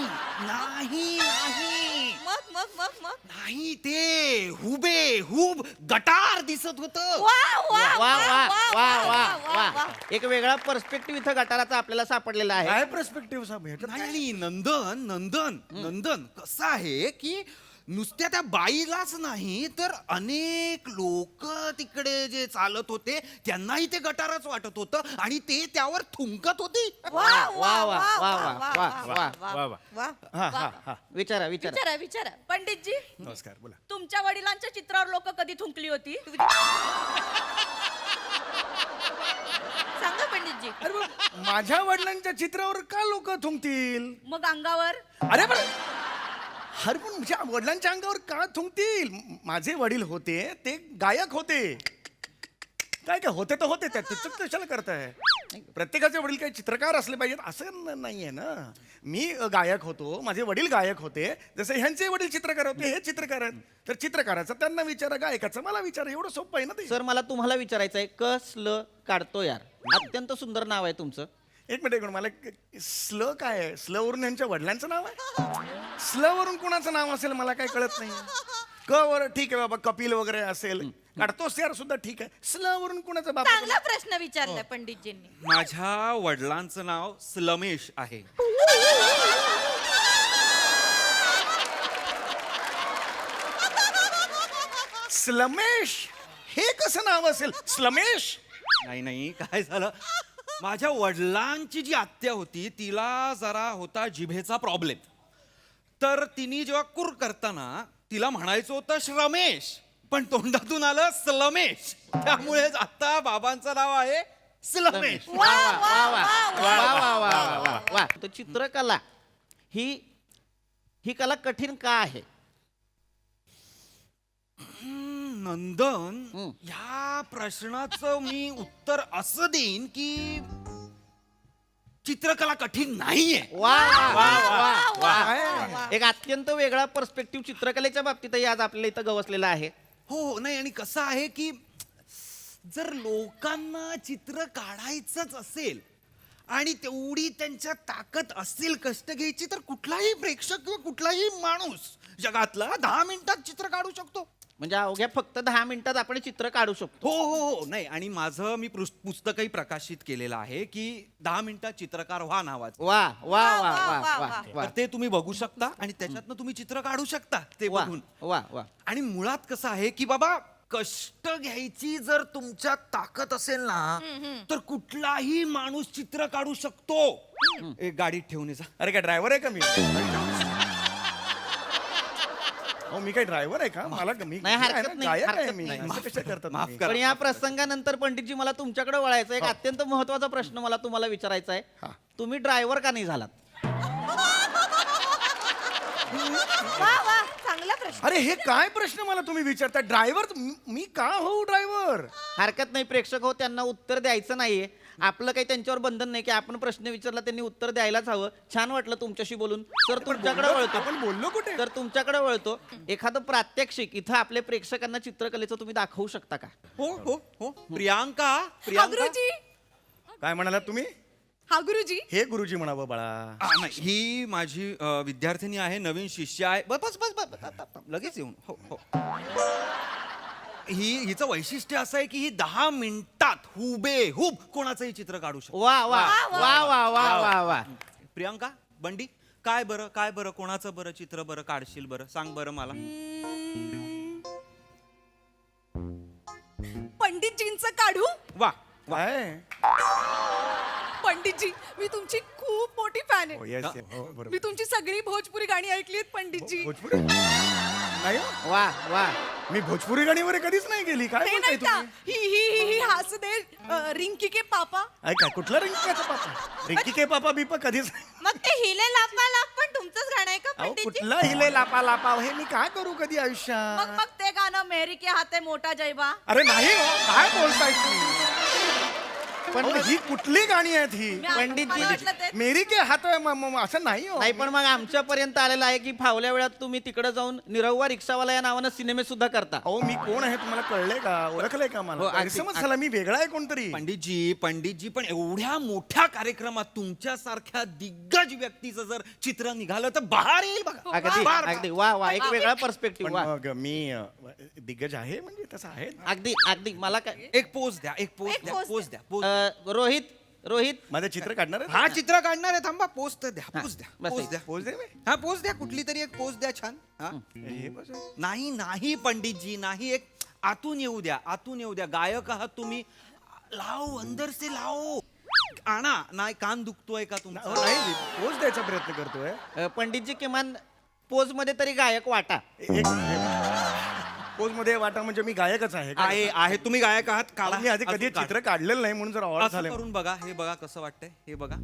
नाही नाही मग मग मग मग नाही, ते हुबेहूब गटार दिसत होत. वा वा वा वा वा वा वा वा. एक वेगळा पर्स्पेक्टिव्ह इथं गटाराचा आपल्याला सापडलेला आहे. काय पर्स्पेक्टिव्ह साहेब? नाही नंदन नंदन नंदन कसं आहे की नुसत्या त्या बाईलाच नाही तर अनेक लोक तिकडे जे चालत होते त्यांनाही ते गटारच वाटत होतं आणि ते त्यावर थुंकत होती. वा वा वा वा वा वा वा. वा. हा हा हा. विचारा विचारा पंडितजी, नमस्कार बोला. तुमच्या वडिलांच्या चित्रावर लोक कधी थुंकली होती? सांगा पंडितजी. अरे पण माझ्या वडिलांच्या चित्रावर का लोक थुंकतील? मग अंगावर? अरे पण माझ्या वडिलांच्या अंगावर का थुंकतील? माझे वडील होते ते गायक होते. काय होते तर होते, त्यात चूक कशाला करताय? प्रत्येकाचे वडील काही चित्रकार असले पाहिजेत असं नाहीये ना. मी गायक होतो, माझे वडील गायक होते, जसे ह्यांचे वडील चित्रकार होते, हे चित्रकार आहेत. तर चित्रकाराचं त्यांना विचारा, गायकाचं मला विचारा. एवढं सोपं आहे ना ते. सर मला तुम्हाला विचारायचं आहे, कसलं काढतो यार. अत्यंत सुंदर नाव आहे तुमचं. एक मिनिट मला स्ल काय आहे? स्ल वरून यांच्या वडिलांचं नाव आहे? स्ल वरून कोणाचं नाव असेल मला काही कळत नाही. क वर ठीक आहे बाबा, कपिल वगैरे असेल, काढतोस यार सुद्धा ठीक आहे. स्ल वरून कोणाचं बाबा? चांगला प्रश्न विचारलाय पंडितजींनी. माझ्या वडिलांचं नाव स्लमेश आहे. स्लमेश हे कसं नाव असेल? स्लमेश? नाही काय झालं, माझ्या वडिलांची जी आत्या होती तिला जरा होता जिभेचा प्रॉब्लेम. तर तिने जेव्हा कुर करताना तिला म्हणायचं होतं श्रमेश, पण तोंडातून आलं स्लमेश. त्यामुळे आता बाबांचं नाव आहे सिलमेश. वा वा वा वा वा वा वा वा वा. तर चित्रकला ही कला कठीण का आहे? नंदन, या प्रश्नाचं मी उत्तर असं देईन की चित्रकला कठीण नाहीये. वा वा वा वा. एक अत्यंत वेगळा पर्स्पेक्टिव्ह चित्रकलेच्या बाबतीतही आज आपल्याला इथं गवसलेला आहे. हो, नाही, आणि कसं आहे की जर लोकांना चित्र काढायचंच असेल आणि तेवढी त्यांच्या ताकद असेल कष्ट घ्यायची, तर कुठलाही प्रेक्षक किंवा कुठलाही माणूस जगातला 10 मिनिटात चित्र काढू शकतो. म्हणजे अवघ्या फक्त 10 मिनिटात आपण चित्र काढू शकतो. हो हो हो, नाही, आणि माझं मी पुस्तकही प्रकाशित केलेलं आहे की 10 मिनिटात चित्रकार व्हा नावाचं. वा वा वा वा वा वा तर ते तुम्ही बघू शकता आणि त्याच्यातनं तुम्ही चित्र काढू शकता ते वा बघून. वा वा. आणि मुळात कसं आहे की बाबा, कष्ट घ्यायची जर तुमच्यात ताकद असेल ना, तर कुठलाही माणूस चित्र काढू शकतो. एक गाडीत ठेवून ये जा. अरे काय ड्रायव्हर आहे का मी? हो, मी काय ड्रायव्हर आहे का? मला मी नाही, हरकत नाही, गायक आहे हरकत मी. नाही. असं कशा करतात माफ तुम्ही? करा. पण या प्रसंगानंतर पंडितजी मला तुमच्याकडे वळायचं एक अत्यंत महत्वाचा प्रश्न मला तुम्हाला विचारायचा आहे. तुम्ही ड्रायव्हर का नाही झालात? वा वा, चांगला प्रश्न. अरे हे काय प्रश्न मला तुम्ही विचारता? ड्रायव्हर मी का होऊ ड्रायव्हर? हरकत नाही प्रेक्षक हो, त्यांना उत्तर द्यायचं नाहीये. आपलं काही त्यांच्यावर बंधन नाही की आपण प्रश्न विचारला त्यांनी उत्तर द्यायलाच हवं. छान वाटलं तुमच्याशी बोलून. तर तुमच्याकडे वळतो. आपण बोललो कुठे? तर तुमच्याकडे वळतो. एखादं प्रात्यक्षिक इथं आपल्या प्रेक्षकांना चित्रकलेचं तुम्ही दाखवू शकता का? हो हो हो. प्रियांका, हा प्रियांका. गुरुजी, काय म्हणालात तुम्ही? हा गुरुजी. हे गुरुजी म्हणावं बाळा. नाही, ही माझी विद्यार्थिनी आहे, नवीन शिष्य आहे. बस बस बस बस, लगेच येऊन. हो हो. हिचं वैशिष्ट्य असं आहे की ही 10 मिनिटात हुबेहूब कोणाचंही चित्र काढू शकते. वा वा वा वा वा वा वा. प्रियांका, बंडी, काय बरं कोणाचं बरं चित्र बरं काढशील बरं, सांग बरं मला. पंडितजींचं काढू? वा. काय? पंडितजी, मी तुमची खूप मोठी फॅन हो, आहे. yes, yes. हो, बरोबर. मी तुमची सगळी भोजपुरी गाणी ऐकली आहेत पंडितजी. भोजपुरी नाही हो. वा वा. मी भोजपुरी गाणीवर कधीच नाही गेली. काय हे बोलताय नाही का, तुम्ही? ही हस दे रिंकी के पापा. काय कुठला रिंकीचा पापा? रिंकी के पापा बिपा कधीच नाही. मग ते हिले लापा लाप पण तुमचंच गाणं आहे का अहो, पंडितजी? कुठला हिले लापा लापा हे मी काय करू कधी मग आयुष्यात? मग ते गाणं मेरी के हाते मोठा जैबा. अरे नाही हो, काय बोलताय तुम्ही? पण ही कुठली गाणी आहेत ही? मला वाटलं ते मेरी के हात असं नाही हो. नाही पण मग आमच्यापर्यंत आलेलं आहे की फावल्या वेळात तुम्ही तिकडे जाऊन निरहुआ रिक्षावाला या नावानं सिनेमे सुद्धा करता. अहो मी कोण आहे तुम्हाला कळलंय का? ओळखलंय का हो, मला? अगदी, गैरसमज झाला मी वेगळा आहे कोणतरी. पंडितजी पण एवढ्या मोठ्या कार्यक्रमात तुमच्यासारख्या दिग्गज व्यक्तीचं जर चित्र निघालं तर बाहेर येईल बघा. अगदी अगदी वा वा. एक वेगळा पण पर्स्पेक्टिव्ह वा. मग मी दिग्गज आहे म्हणजे तसं आहे. अगदी अगदी मला काय एक पोज द्या, एक पोज द्या, पोज द्या, पोज. रोहित माझं चित्र काढणार आहे? हा चित्र काढणार आहे, थांबा. पोज तर द्या, पोज द्या, बस पोज द्या. पोज दे मी. हा पोज द्या, कुठली तरी एक पोज द्या छान. हा. हे बस. नाही नाही पंडितजी, नाही, एक आतून येऊ द्या, आतून येऊ द्या. गायक आहात तुम्ही, लाव अंदर से लाव. आणा. नाही, कान दुखतोय का अहो, तुमचा? नाही पोज द्यायचा प्रयत्न करतोय. पंडितजी किमान पोज मध्ये तरी गायक वाटा. पोज मध्ये वाटा म्हणजे मी गायकच आहे का? आहे, तुम्ही गायक आहात. काढा. मी आधी कधी अजून काढा. चित्र काढलेलं नाही म्हणून जर आवड असं झाले. करून बघा, हे बघा कसं वाटतंय, हे बघा,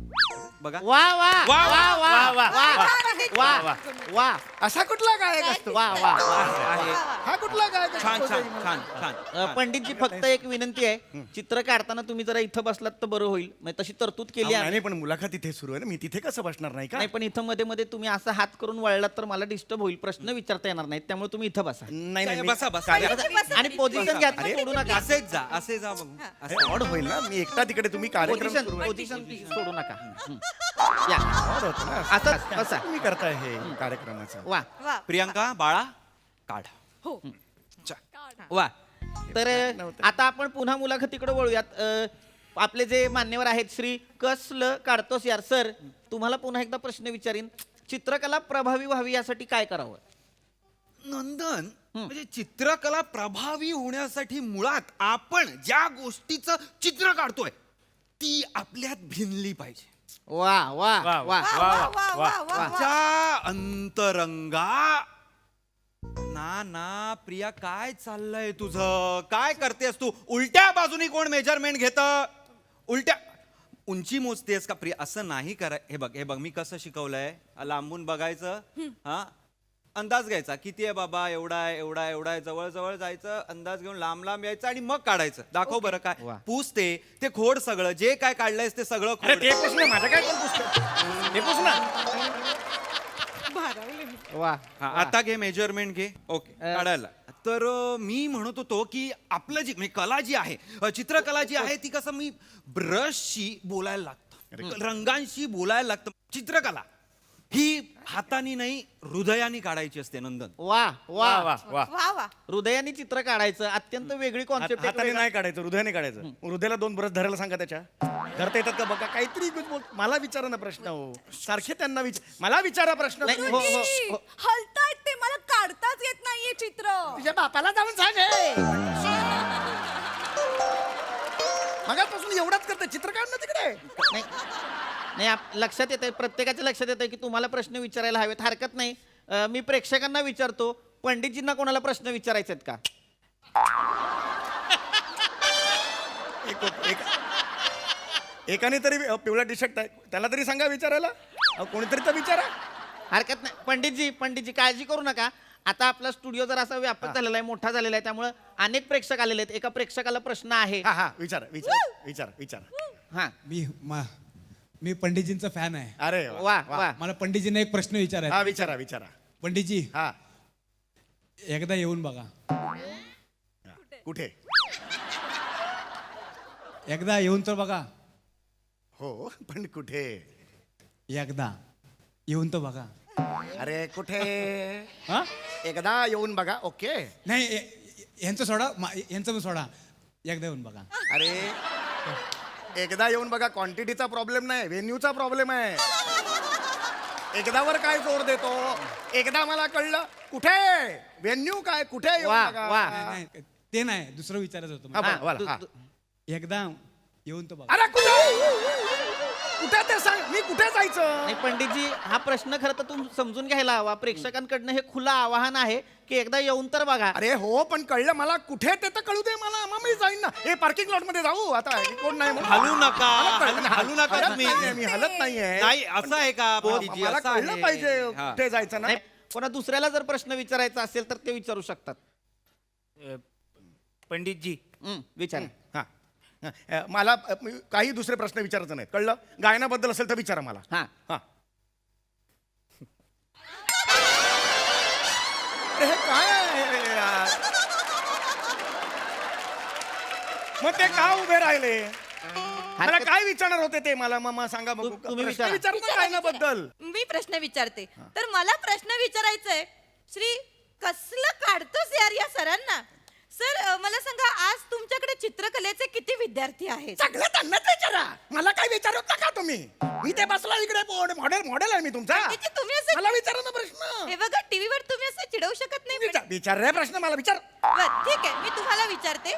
बघा. वा वा वा वा वा वा वा वा. असा कुठला गायक असतो? वा वा वा. आहे. हा कुठला गायक असतो? छान छान छान छान. पंडितजी फक्त एक विनंती आहे, चित्र काढताना तुम्ही जरा इथं बसलात तर बरं होईल. म्हणजे तशी तरतूद केली आहे. नाही पण मुलाखत इथे सुरू आहे ना, मी तिथे कसं बसणार नाही का? नाही पण इथं मध्ये मध्ये तुम्ही असं हात करून वळलात तर मला डिस्टर्ब होईल, प्रश्न विचारता येणार नाहीत. त्यामुळे तुम्ही इथं बसा. नाही नाही बसा बसा. आणि पोझिशन घ्या, सोडू नका. असेच जा, असे जा बघू. हे ऑड होईल ना, मी एकटा तिकडे तुम्ही कार्यक्रम पोझिशन सुरू आहे. पोझिशन सोडू नका. या ऑड होतं ना. असं बसा. तुम्ही करताय हे कार्यक्रमाचं. वा. प्रियांका, बाळा, काढ. हो. वा. तर आता आपण पुन्हा मुलाखतीकडे वळूयात. आपले जे मान्यवर आहेत श्री कसलं काढतोस यार सर, तुम्हाला पुन्हा एकदा प्रश्न विचारीन. चित्रकला प्रभावी व्हावी यासाठी काय करावं? नंदन, म्हणजे चित्रकला प्रभावी होण्यासाठी मुळात आपण ज्या गोष्टीचं चित्र काढतोय ती आपल्यात भिनली पाहिजे. वा वा वा वा वा वा वा. त्या अंतरंगा. ना प्रिया, काय चाललंय तुझं? काय करतेस तू? उलट्या बाजूनी कोण मेजरमेंट घेत? उलट्या उंची मोजतेस का प्रिया? असं नाही कराय. हे बघ मी कसं शिकवलंय. लांबून बघायचं, हा अंदाज घ्यायचा, किती आहे बाबा, एवढा आहे, एवढा आहे, एवढा आहे, जवळ जवळ जायचं, अंदाज घेऊन लांब लांब यायचं आणि मग काढायचं. दाखव बरं काय. पूस ते खोड सगळं जे काय काढलंयस ते सगळं अरे खोड. ते पुस ना, माझ्या काय कोण पुसतं? ते पुस ना. वा हा, आता घे मेजरमेंट घे. ओके काढायला. तर मी म्हणत होतो की आपलं जी म्हणजे कला जी आहे, चित्रकला जी आहे ती कसं मी ब्रशशी बोलायला लागतं, रंगांशी बोलायला लागतं. चित्रकला ही हाताने नाही हृदयाने काढायची असते नंदन. वा वा वा वा वा वा. हृदयाने चित्र काढायचं अत्यंत वेगळी कॉन्सेप्ट हाताने नाही काढायचं, हृदयाने काढायचं. हृदयाला 2 ब्रश धरायला सांगा त्याच्या. धरता येतात का बघा. काहीतरी मला विचारा ना प्रश्न. हो सारखे त्यांना मला विचारा प्रश्न. नाही, हो, हो. हलतायत ते, मला काढताच येत नाहीये चित्र. तुझ्या बापाला जाऊन सांग. मगापासून एवढाच करते, चित्र काढ ना तिकडे. नाही नाही लक्षात येत आहे, प्रत्येकाच्या लक्षात येत आहे की तुम्हाला प्रश्न विचारायला हवेत. हरकत नाही. मी प्रेक्षकांना विचारतो, पंडितजींना कोणाला प्रश्न विचारायचे आहेत का? एकाने तरी पिवळा टी शर्ट आहे त्याला तरी सांगा विचारायला. कोणीतरी तर विचारा. हरकत नाही. पंडितजी काळजी करू नका. आता आपला स्टुडिओ जर असा व्यापक झालेला आहे, मोठा झालेला आहे, त्यामुळे अनेक प्रेक्षक आलेले आहेत. एका प्रेक्षकाला प्रश्न आहे. हा हा विचारा. हा मी पंडितजींचा फॅन आहे. अरे वा वा मला पंडितजींना एक प्रश्न विचारायचा. हा विचारा. पंडितजी हा एकदा येऊन बघा. कुठे? एकदा येऊन तर बघा. हो पण कुठे? एकदा येऊन तर बघा. अरे कुठे? हा एकदा येऊन बघा. ओके. नाही यांचं सोडा, यांचं पण सोडा. एकदा येऊन बघा. अरे एकदा येऊन बघा क्वांटिटीचा प्रॉब्लेम नाही, व्हेन्यूचा प्रॉब्लेम आहे. एकदावर काय जोर देतो? एकदा मला कळलं. कुठे व्हेन्यू काय? कुठे येऊन वा, बघा? वा. नाही, ते नाही, दुसरं विचारायचं होतं हा, मला. बोला, हा. एकदा येऊन तर बघा. अरे कुठे ते सांग. मी कुठे जायचं? नाही पंडितजी, हा प्रश्न खरं तर तुम्ही समजून घ्यायला हवा. प्रेक्षकांकडनं हे खुलं आवाहन आहे की एकदा येऊन तर बघा. अरे हो पण कळलं मला. कुठे ते तर कळू दे मला, मग मी जाईन ना. हे पार्किंग लॉट मध्ये जाऊ आता. कोण नाही म्हणून. हलू नका हलत तुम्ही. नाहीये, मी हलत नाहीये. नाही असं आहे का पंडितजी? मला असं कळलं आहे. पाहिजे हा. कुठे जायचं ना. नाही, कोणा दुसऱ्याला जर प्रश्न विचारायचा असेल तर ते विचारू शकतात. पंडितजी विचार. हा मला काही दुसरे प्रश्न विचारायचे नाहीत. कळलं? गायनाबद्दल असेल तर विचारा मला. हा हा अरे हे काय आहे यार? मग ते का उभे राहिले? मला काय विचारणार होते ते? मला मामा सांगा बघू. तुम्ही प्रश्न विचारा. विचारणार गायनाबद्दल. मी प्रश्न विचारते. तर मला प्रश्न विचारायचा श्री कसलं काढतोस यार या सरांना. सर मला सांगा, आज तुमच्याकडे चित्रकलेचे किती विद्यार्थी आहेत? सगळं त्यांनाच विचारा. मला काय विचारत नका तुम्ही. मी ते बसला इकडे. मॉडेल आहे मी तुमचा. पंडितजी, तुम्ही असं मला विचारा ना प्रश्न. हे बघा, टीव्हीवर तुम्ही असं चिडवू शकत नाही. विचार रे प्रश्न मला विचार. बरं, ठीक आहे, मी तुम्हाला विचारते.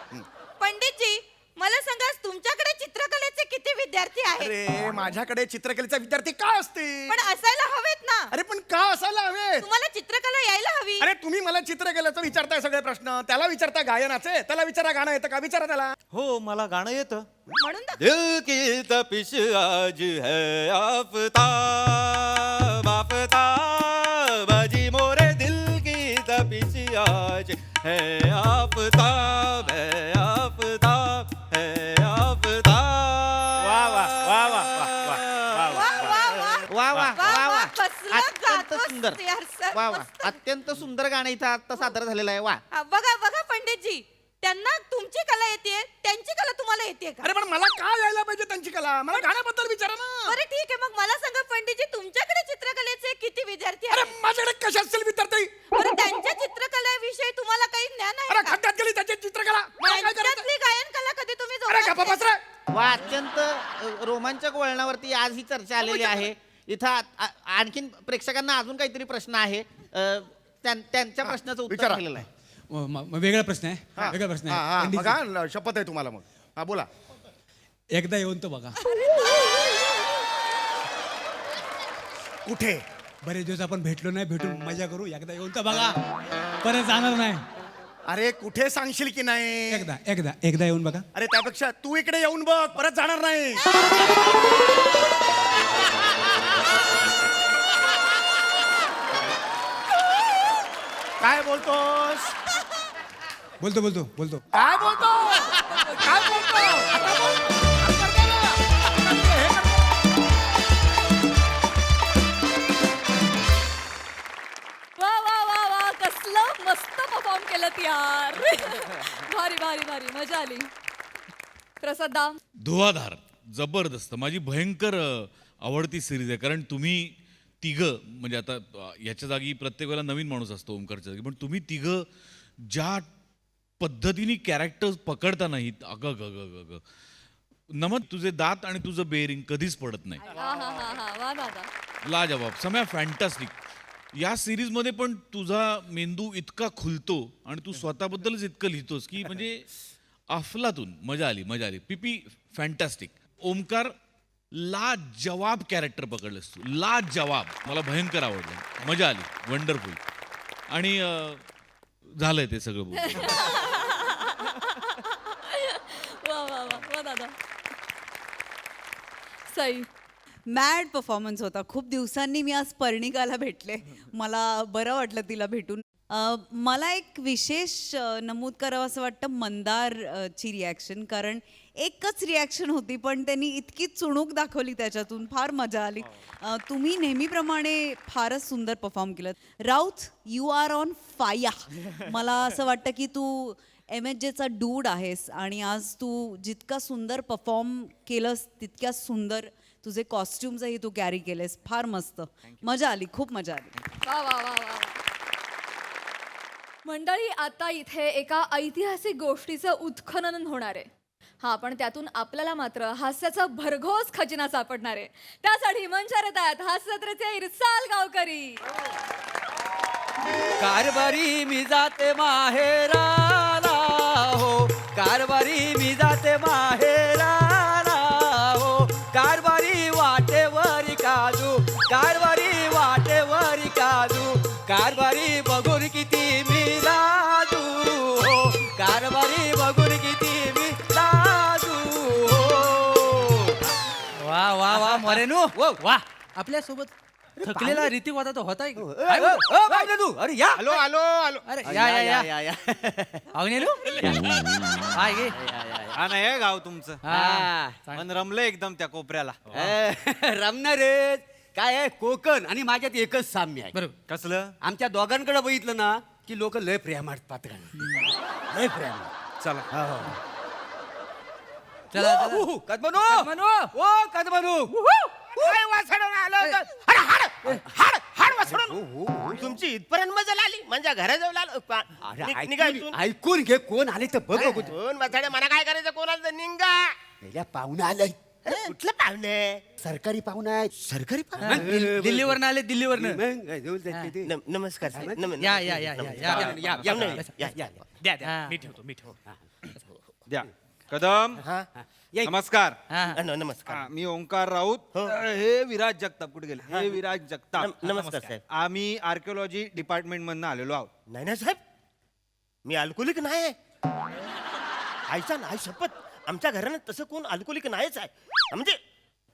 पंडितजी मला सांगा, आज तुमच्याकडे चित्रकलेचे किती विद्यार्थी आहेत? अरे माझ्याकडे चित्रकलेचा विद्यार्थी का असतील? पण असायला हवेत ना. अरे पण का असायला हवे? तुम्हाला चित्रकला यायला हवी. अरे तुम्ही मला चित्रकलेचं विचारताय सगळे प्रश्न. त्याला विचारता गायनाचे. त्याला विचारा गाणं येतं का? विचारा त्याला. हो मला गाणं येतं. म्हणून दाखव. दिल की तपिश आज है आफताब आफताब बाजी मोरे दिल की तपिश आज है आफताब है आफताब है आफताब. वा वा वा वा वा वा वा वा वा वा वा वा वा वा वा, वा. कसलं अत्यंत गातोस सुंदर. यार सर, वा वा मस्त. अत्यंत सुंदर गाणं इथं आता सादर झालेलं आहे. वा हा, बघा बघा पंडितजी, त्यांना तुमची कला येते, त्यांची कला तुम्हाला येते का? अरे पण मला का यायला पाहिजे त्यांची कला? मला गाण्याबद्दल विचारा ना. बरं ठीक आहे, मग मला सांगा पंडितजी, तुमच्याकडे चित्रकलेचे किती विद्यार्थी अरे आहेत? माझ्याकडे कशा असतील विद्यार्थी? बरं, त्यांच्या चित्रकलेविषयी तुम्हाला काही ज्ञान आहे अरे का? खड्ड्यात गेली त्याची चित्रकला. मला काय करायचं? त्यांच्यातली गायन कला कधी तुम्ही अरे गप्पा जोपासली? बस रे. वा अत्यंत रोमांचक वळणावरती आज ही चर्चा आलेली आहे. इथं आणखीन प्रेक्षकांना अजून काहीतरी प्रश्न आहे. त्यांच्या प्रश्नाचं उत्तर विचारा. केलेलं आहे. वेगळा प्रश्न आहे. हा. वेगळा प्रश्न हा, आहे. हा, पंडितजी, बघा शपथ आहे तुम्हाला. मग हा बोला. एकदा येऊन तर बघा. कुठे? बरेच दिवस आपण भेटलो नाही, भेटून मजा करू. एकदा येऊन तर बघा, परत जाणार नाही. अरे कुठे सांगशील की नाही? एकदा एकदा एकदा येऊन बघा. अरे त्यापेक्षा तू इकडे येऊन बघ, परत जाणार नाही. काय बोलतोस? बोलतो बोलतो बोलतो. काय बोलतो? काय बोलतो? आता बोल. आता कर ना. हे कर. वा वा वा वा कसलं मस्त परफॉर्म केलं यार. भारी भारी भारी मजा आली. प्रसाद दा. धुवाधार जबरदस्त. माझी भयंकर आवडती सिरीज आहे. कारण तुम्ही तिघं म्हणजे आता याच्या जागी प्रत्येक वेळेला नवीन माणूस असतो ओमकारच्या जागी, पण तुम्ही तिघं ज्या पद्धतीने कॅरेक्टर्स पकडता नाहीत, अगं ग ग ग ग नमत, तुझे दात आणि तुझं बेअरिंग कधीच पडत नाही. हा हा हा हा वा दादा. लाजवाब. सम्या फॅन्टास्टिक. या सिरीजमध्ये पण तुझा मेंदू इतका खुलतो आणि तू स्वतःबद्दलच इतकं लिहितोस की म्हणजे अफलातून. मजा आली मजा आली. पीपी फॅन्टास्टिक. ओमकार लाजवाब कॅरेक्टर पकडलंस तू, लाजवाब. मला भयंकर आवडलं, मजा आली, वंडरफुल. आणि झालंय ते सगळं बोल. वा वा वा वा दादा. सई. मॅड परफॉर्मन्स होता. खूप दिवसांनी मी आज पर्णिकाला भेटले. मला बरं वाटलं तिला भेटून. मला एक विशेष नमूद करावं असं वाटतं मंदार ची रिॲक्शन. कारण एकच रिॲक्शन होती पण त्यांनी इतकी चुणूक दाखवली त्याच्यातून, फार मजा आली. तुम्ही नेहमीप्रमाणे फारच सुंदर परफॉर्म केलं. Raut, you are on fire. मला असं वाटतं की तू MHJचा डूड आहेस आणि आज तू जितका सुंदर परफॉर्म केलंस तितक्या सुंदर तुझे कॉस्ट्युम्सही तू कॅरी केलेस. फार मस्त मजा आली, खूप मजा आली. वा वा वा वा. मंडळी आता इथे एका ऐतिहासिक गोष्टीचं उत्खनन होणार आहे. हा पण त्यातून आपल्याला मात्र हास्याचा भरघोस खजिना सापडणार आहे. त्यासाठी मंचावर येत आहेत हास्यजत्रेचे इरसाल गावकरी. कारभारी मी जाते माहेराला हो, कारभारी मी जाते माहेराला हो, कारभारी वाटेवरी काजू, कारभारी वाटेवरी काजू, कारभारी बघून किती मी लाजू हो, कारभारी बघून किती मी लाजू हो. वा वा वा मरेनू वा. आपल्या सोबत थकलेला ऋतिक होता तो होता. अरे या. आलो आलो आलो. अरे या या या या अग्नेलू काय गे. हा नाही गाव तुमचं. पण रमलं एकदम त्या कोपऱ्याला. रमणार रे. काय आहे, कोकण आणि माझ्यात एकच साम्य आहे. बरोबर. कसलं? आमच्या दोघांकडे बघितलं ना की लोक लय प्रेम पात्र, लय प्रेम. चला. चला कदमनू कदमनू. ओ कदमनू. काय वासडून आलं होतं? हाड, हाड, हाड, हाड वासडून. तुमची इथपर्यंत मजा आली म्हणजे घराजवळ आलो. अरे निघा ऐकून इथून. ऐकून घे, कोण आले तर बघ. दोन वासडे मला काय करायचं, कोणाला तर निघा. पहिल्या पाहुणा आलाय. अरे, कुठलं पाहुणे? सरकारी पाहुणा आहे. सरकारी पाहुणे? दिल्लीवरनं आले दिल्लीवरनं. नमस्कार साहेब. या या या या या. द्या द्या. मी ठेवतो मी ठेवतो. द्या. कदम. नमस्कार. नमस्कार. मी ओंकार राऊत. हे विराज जगताप कुठे गेले? हे विराज जगताप. नमस्कार साहेब. आम्ही आर्किओलॉजी डिपार्टमेंट मधनं आलेलो आहोत. नाही ना साहेब, मी अल्कोहोलिक नाही. आईचा नाही शपथ, आमच्या घरानं तसं कोण अल्कोहोलिक नाहीच आहे. म्हणजे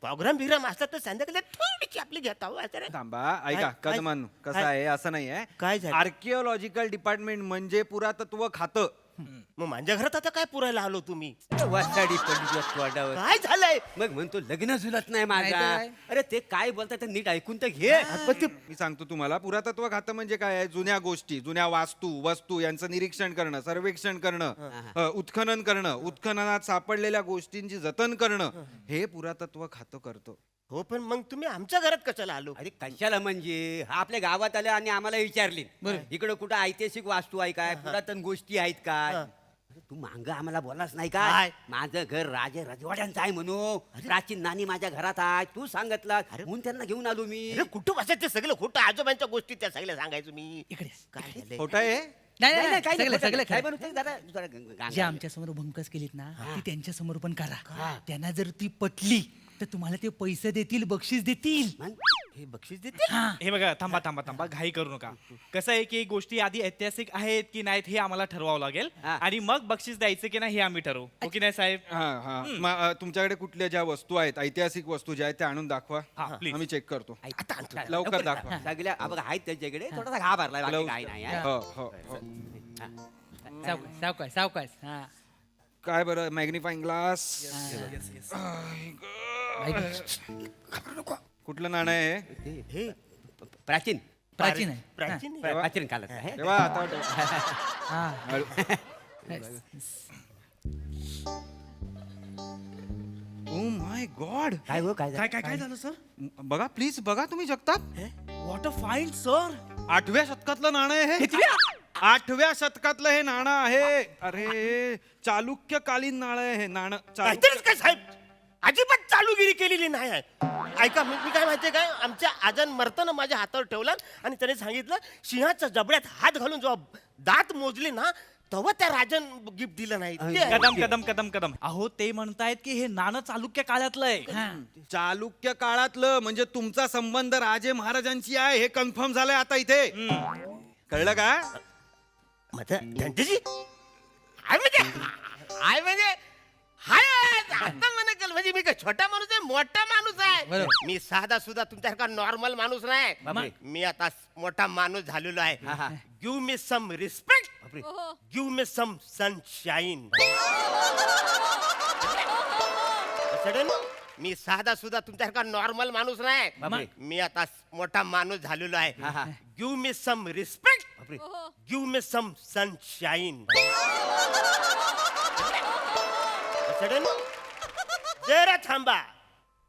प्रोग्राम बिग्राम असतात तर संध्याकाळी थोडीशी आपली घेता. थांबा, ऐका कदमान, कसं आहे असं नाही आहे. काय झालं? आर्किओलॉजिकल डिपार्टमेंट म्हणजे पुरातत्व खातं. मग माझ्या घरात आता काय पुरायला आलो तुम्ही? वासाडी पडली तोंडावर. काय झालंय? मग म्हणतो लग्न जुलत नाही माझा. काय? अरे ते काय बोलतात ते नीट ऐकून तर घे. मी सांगतो तुम्हाला, पुरातत्व खातं म्हणजे काय आहे? जुन्या गोष्टी, जुन्या वास्तू वस्तू यांचं निरीक्षण करणं, सर्वेक्षण करणं, उत्खनन करणं, उत्खननात सापडलेल्या गोष्टींची जतन करणं, हे पुरातत्व खातं करतं. हो, पण मग तुम्ही आमच्या घरात कशाला आलो? अरे कशाला म्हणजे आपल्या गावात आल्या आणि आम्हाला विचारली इकडं कुठं ऐतिहासिक वास्तू आहे काय, पुरातन गोष्टी आहेत काय. तू मांग आम्हाला बोलाच नाही काय. माझं घर राजे रजवाड्यांचं आहे म्हणून, प्राचीन नाणी माझ्या घरात आहे तू सांगितलं म्हणून त्यांना घेऊन आलो मी. अरे कुठं बसायचं सगळं खोटं, आजोबांच्या गोष्टी त्या सगळ्या सांगायचं मी. इकडे काय झालंय? खोटं आहे? नाही काय सगळं सगळं काय खरं. बनवतं जरा जरा जे आमच्या समोर भंकस केलीत ना ती त्यांच्या समोर पण करा. त्यांना जर ती पटली तर तुम्हाला ते पैसे देतील, बक्षीस देतील. हे बक्षीस देते हे बघा थांबा थांबा थांबा घाई करू नका. कसं आहे की गोष्टी आधी ऐतिहासिक आहेत की नाहीत हे आम्हाला ठरवावं लागेल आणि मग बक्षीस द्यायचं की नाही हे आम्ही ठरवू. हो की नाही साहेब? तुमच्याकडे कुठल्या ज्या वस्तू आहेत ऐतिहासिक वस्तू ज्या आहेत त्या आणून दाखवा. please. आम्ही चेक करतो. आता आणतो. लवकर दाखवा. सगळ्या बघा आहेत त्यांच्याकडे थोडासा घाबरला बाकी काही नाही हा. हो, हो, हो. सावकाश सावकाश सावकाश हा. काय बरं मॅग्निफाईंग ग्लास. कुठलं नाणं आहे हे प्राचीन प्राचीन आहे. प्राचीन काळात आहे. तेव्हा आता ओ माय गॉड. काय हो काय काय काय काय झालं सर? बघा प्लीज बघा तुम्ही Jagtap. What a fine sir. 8व्या शतकातलं नाणं आहे हे. 8व्या शतकातलं हे नाणं आहे. अरे चालुक्यकालीन नाणं आहे हे नाणं. काहीतरीच काय साहेब अजिबात चालूगिरी केलेली नाही आहे. ऐका मी काय माहितीये काय आमच्या आजन मरताना माझ्या हातावर ठेवला आणि त्याने सांगितलं सिंहाच्या जबड्यात हात घालून जेव्हा दात मोजले ना तेव्हा त्या राजन गिफ्ट दिलं नाही. कदम कदम कदम कदम. अहो ते म्हणतायत की हे नाणं चालुक्य काळातलं आहे. चालुक्य काळातलं म्हणजे तुमचा संबंध राजे महाराजांची आहे हे कन्फर्म झालंय आता इथे. कळलं का? धनतेजी हाय म्हणजे हाय आता म्हणजे मी काय छोटा माणूस आहे मोठा माणूस आहे. मी साधा सुद्धा तुमच्यासारखा नॉर्मल माणूस नाही. मी आता मोठा माणूस झालेलो आहे. Give me some respect. Give me some sunshine. मी साधा सुद्धा तुमच्यासारखा नॉर्मल माणूस नाही. मी आता मोठा माणूस झालेलो आहे. Give me some respect. Give me some sunshine. जरा थांबा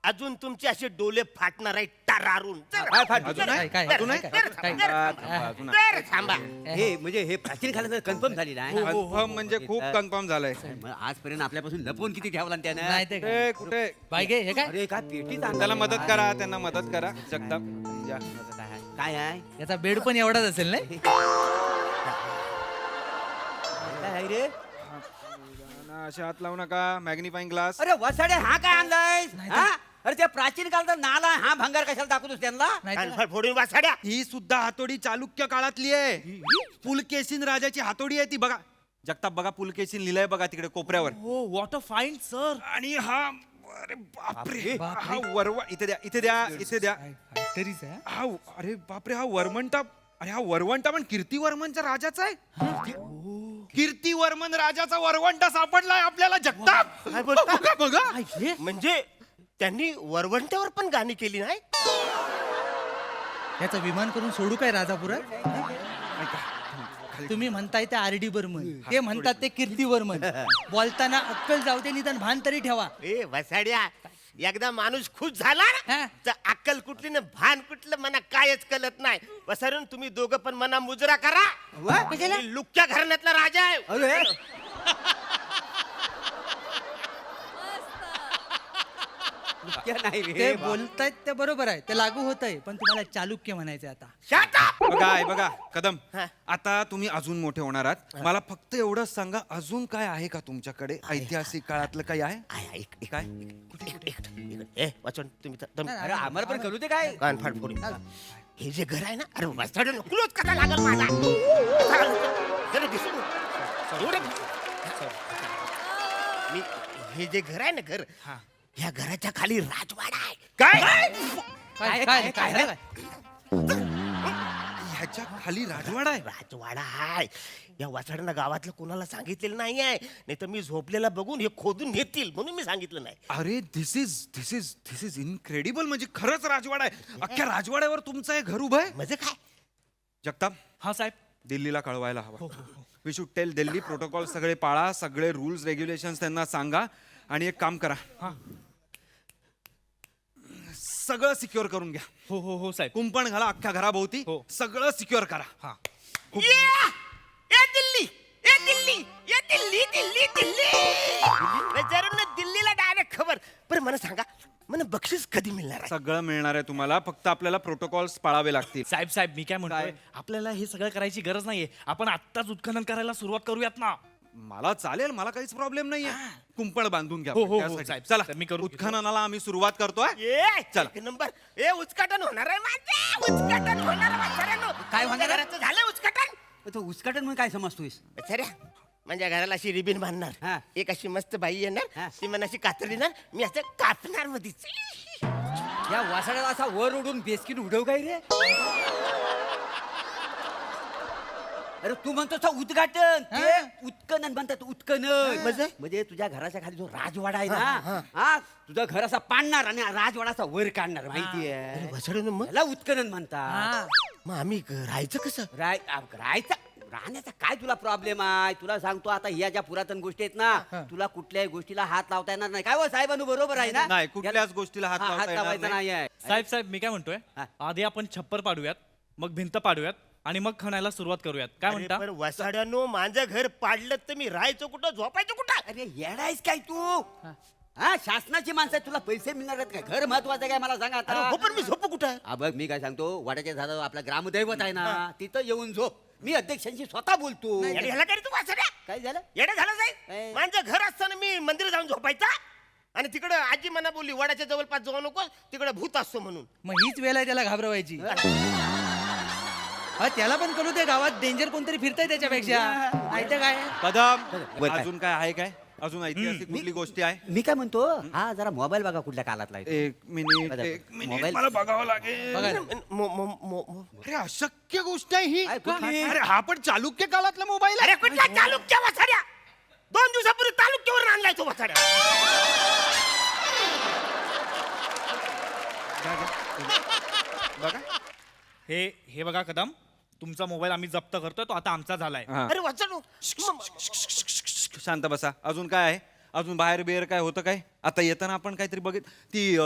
अजून तुमचे असे डोले फाटणार आहे टरारून. थांबा. हे म्हणजे हे प्राचीन काळात कन्फर्म झालेलं आहे. कन्फर्म म्हणजे खूप कन्फर्म झालंय. मग आजपर्यंत आपल्यापासून लपवून किती ठेवला त्यानं. नाही ते काय? ए, कुठे बायगे हे काय? अरे काय पेटी त्याला मदत करा त्यांना मदत करा. जगताप या. काय आहे याचा बेड पण एवढाच असेल नाही? काय आहे रे? असे हात लावू नका. Magnifying glass. अरे वसाडे हा काय आणलाय? अरे त्या प्राचीन काळाचा नाला हा भंगार कशाला दाखवतोस त्यांना? फोडून वासाड्या. ही सुद्धा हातोडी चालुक्य काळातली आहे. पुलकेशीन राजाची हातोडी आहे ती. बघा जगताप बघा पुलकेशीन लिहिलंय बघा तिकडे कोपऱ्यावर. हो व्हॉट अ फाईन सर. आणि हा अरे बापरे हा वरवा इथे द्या इथे द्या इथे द्या. तरीच आहे. हा अरे बापरे हा वरवंटा. अरे हा वरवंटा पण कीर्तिवर्मनच्या राजाचा आहे. कीर्तिवर्मन राजाचा वरवंटा सापडलाय आपल्याला. जगताप बघा बघा. म्हणजे त्यांनी वरवंट्यावर पण गाणी केली नाही. याचं विमान करून सोडू काय राजापुरात? तुम्ही म्हणताय ते आर.डी. बर्मन, ते म्हणतात ते कीर्ती वर्मन. बोलताना अक्कल जाऊ दे निदान भान तरी ठेवा. ए वसाड्या एकदा माणूस खुश झाला ना तर अक्कल कुठली ना भान कुठलं मना कायच कळत नाही. वसारून तुम्ही दोघं पण मना मुजरा करा. मी लुक्या घराण्यातला राजा आहे. अरे नाही ते रे बोलतायत ते बरोबर आहे, ते लागू होत आहे, पण तुम्हाला चालुक्य म्हणायचं आता. बघा आहे बघा कदम. आता तुम्ही अजून मोठे होणार आहात. मला फक्त एवढंच सांगा अजून काय आहे का तुमच्याकडे ऐतिहासिक काळातलं काही आहे? काय ए वाचन तुम्ही अरे आम्हाला पण करू दे काय. कान फाट फोडी. हे जे घर आहे ना अरे वाचन क्लोज कसा लागल माझा. जरा दिसू मी हे जे घर आहे ना घर ह्या घराच्या खाली राजवाडा आहे. काय काय काय ह्याच्या खाली राजवाडा आहे. राजवाडा आहे. या वाचाड्यांना गावातलं कोणाला सांगितलेलं नाही आहे. नाही तर मी झोपलेला बघून हे खोदून नेतील म्हणून मी सांगितलं नाही. अरे दिस इज इनक्रेडिबल. म्हणजे खरंच राजवाडा आहे. अख्ख्या राजवाड्यावर तुमचं हे घर उभं आहे. म्हणजे काय जगताप हा साहेब दिल्लीला कळवायला हवं. We should tell Delhi protocol सगळे पाळा. सगळे रूल्स रेग्युलेशन्स त्यांना सांगा. आणि एक काम करा सगळं सिक्युअर करून घ्या. हो हो हो साहेब. कुंपण घाला अख्ख्या घराभोवती. सगळं सिक्युअर करा. दिल्लीला डायरेक्ट खबर. पण मला सांगा मला बक्षीस कधी मिळणार आहे? सगळं मिळणार आहे तुम्हाला. फक्त आपल्याला प्रोटोकॉल्स पाळावे लागतील. साहेब मी काय म्हणतोय आपल्याला हे सगळं करायची गरज नाहीये. आपण आत्ताच उत्खनन करायला सुरुवात करूयात ना. मला चालेल, मला काहीच प्रॉब्लेम नाहीये. कुंपण बांधून घ्या हो, हो, हो, त्यासाठी. साहेब, चला साहेब, मी करून घेतो. उत्खननाला आम्ही सुरुवात करतोय. चला. एक नंबर. ए उचकाटन होणार आहे माझे, उचकाटन होणार आहे म्हाताऱ्यानो. काय होणार आहे? घराचं झालं उचकाटन. तो उचकाटन म्हणून काय समजतोयस? सऱ्या माझ्या घराला अशी रिबीन बांधणार, एक अशी मस्त बाई येणार, ती मला अशी कातरणार, मी असं कापणार मधीच. या वासाड्याला असा वर उडून बेसकीन उडव काय रे? अरे तू म्हणतो उद्घाटन, ते उत्खनन म्हणतात, उत्खनन. म्हणजे तुझ्या घराच्या खाली जो राजवाडा आहे ना, हा तुझं घर असा पाडणार आणि राजवाडाचा वर काढणार, माहितीये? मला उत्खनन म्हणतात. मग आम्ही राहायचं कसं? राहायचं राहण्याचा काय तुला प्रॉब्लेम आहे? तुला सांगतो आता ह्या ज्या पुरातन गोष्टी आहेत ना, तुला कुठल्याही गोष्टीला हात लावता येणार नाही. काय हो साहेबांनो, बरोबर आहे ना? नाही, कुठल्याच गोष्टीला हात लावता येणार लावायचा नाही. नाही आहे. साहेब मी काय म्हणतोय, आधी आपण छप्पर पाडूयात, मग भिंत पाडूयात आणि मग खणायला सुरुवात करूयात. काय म्हणता? पण वसाड्यानो, माझं घर पाडलं तर मी राहायचं कुठं, झोपायचं कुठं? अरे येडायस काय तू? हा शासनाची माणसं आहेत, तुला पैसे मिळणार आहेत काय? घर महत्वाचं आहे काय मला सांगा आता. पण मी झोपू कुठं? बघ मी काय सांगतो, वाड्याच्या झाडावर आपलं ग्रामदैवत आहे ना, तिथं येऊन झोप. मी अध्यक्षांशी स्वतः बोलतो. ह्याला काय रे तू वासाड्या? काय झालं? येडे झालं जाईल. माझं घर असताना मी मंदिर जाऊन झोपायचा, आणि तिकडे आजी मला बोलली वडाच्या जवळपास जाऊ नको, तिकडे भूत असतो म्हणून. मग हीच वेळ आहे त्याला घाबरवायची. त्याला पण करू दे, गावात डेंजर कोणतरी फिरतंय त्याच्यापेक्षा. माहिती काय? कदम, अजून काय आहे? काय अजून ऐतिहासिक कुठली गोष्टी आहे? मी काय म्हणतो, हा जरा मोबाईल बघा कुठल्या कालातला आहे. एक मिनिट, मोबाईल मला बघावं लागेल. अरे अशक्य गोष्ट आहे ही. अरे हा पण चालुक्य काळातला मोबाईल आहे. अरे कुठल्या चालुक्य वसाड्या? 2 दिवसापूर्वी तालुक्यावर आणलाय तो वसाड्या. बघा, हे बघा कदम, तुमचा मोबाईल आम्ही जप्त करतोय, तो आता आमचा झालाय. अरे वाचलो. शांत बसा. अजून काय आहे? अजून बाहेर बिहेर काय होतं काय? आता येताना आपण काहीतरी बघित ती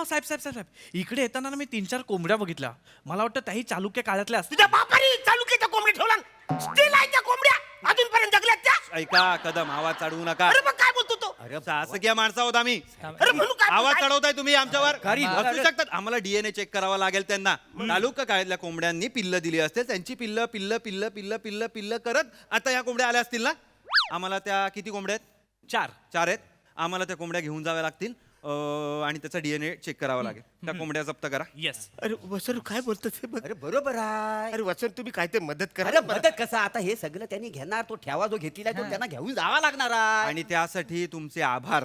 साहेब इकडे येताना ना मी 3-4 कोंबड्या बघितल्या. मला वाटतं त्याही चालुक्य काळातल्या असतील. तुझ्या बापारी चालुक्याच्या कोंबड्या ठेवला, स्टील आहे त्या कोंबड्या, अजूनपर्यंत जगल्यात त्या. ऐका कदम, आवाज चढवू नका. अरे मग काय बोलतो तो? अरे शासकीय माणसं आहोत आम्ही. अरे म्हणू काय? आवाज चढवताय तुम्ही आमच्यावर. असू शकतात. आम्हाला डीएनए चेक करावा लागेल त्यांना. तालुका काळातल्या कोंबड्यांनी पिल्ल दिली असतील, त्यांची पिल्ल पिल्ल पिल्ल पिल्ल पिल्ल पिल्ल करत आता या कोंबड्या आल्या असतील ना. आम्हाला त्या किती कोंबड्या आहेत? 4 आहेत. आम्हाला त्या कोंबड्या घेऊन जाव्या लागतील आणि त्याचा डीएनए चेक करावा लागेल. त्या कोंबड्या जप्त करा. येस. अरे वसंत काय बोलतो ते बघ. अरे बरोबर आहे. अरे वसंत तुम्ही काय ते मदत करा. अरे मदत कसं, आता हे सगळं त्यांनी घेणार, तो ठेवा जो घेतलेला आहे तो त्यांना घेऊन जावा लागणार आहे. आणि त्यासाठी तुमचे आभार.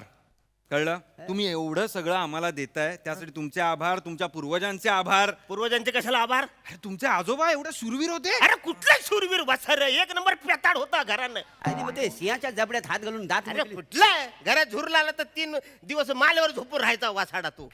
कळलं? तुम्ही एवढं सगळं आम्हाला देताय त्यासाठी तुमचे आभार, तुमच्या पूर्वजांचे आभार. पूर्वजांचे कशाला आभार? अरे तुमचे आजोबा एवढे शूरवीर होते. अरे कुठला शूरवीर वसर, एक नंबर पेताड होता घरानं. आणि मग ते सिंहाच्या जबड्यात हात घालून दात अरे कुठला घरात झुरला आला तर 3 दिवस माल्यावर झोपून राहायचा वासाडा तू.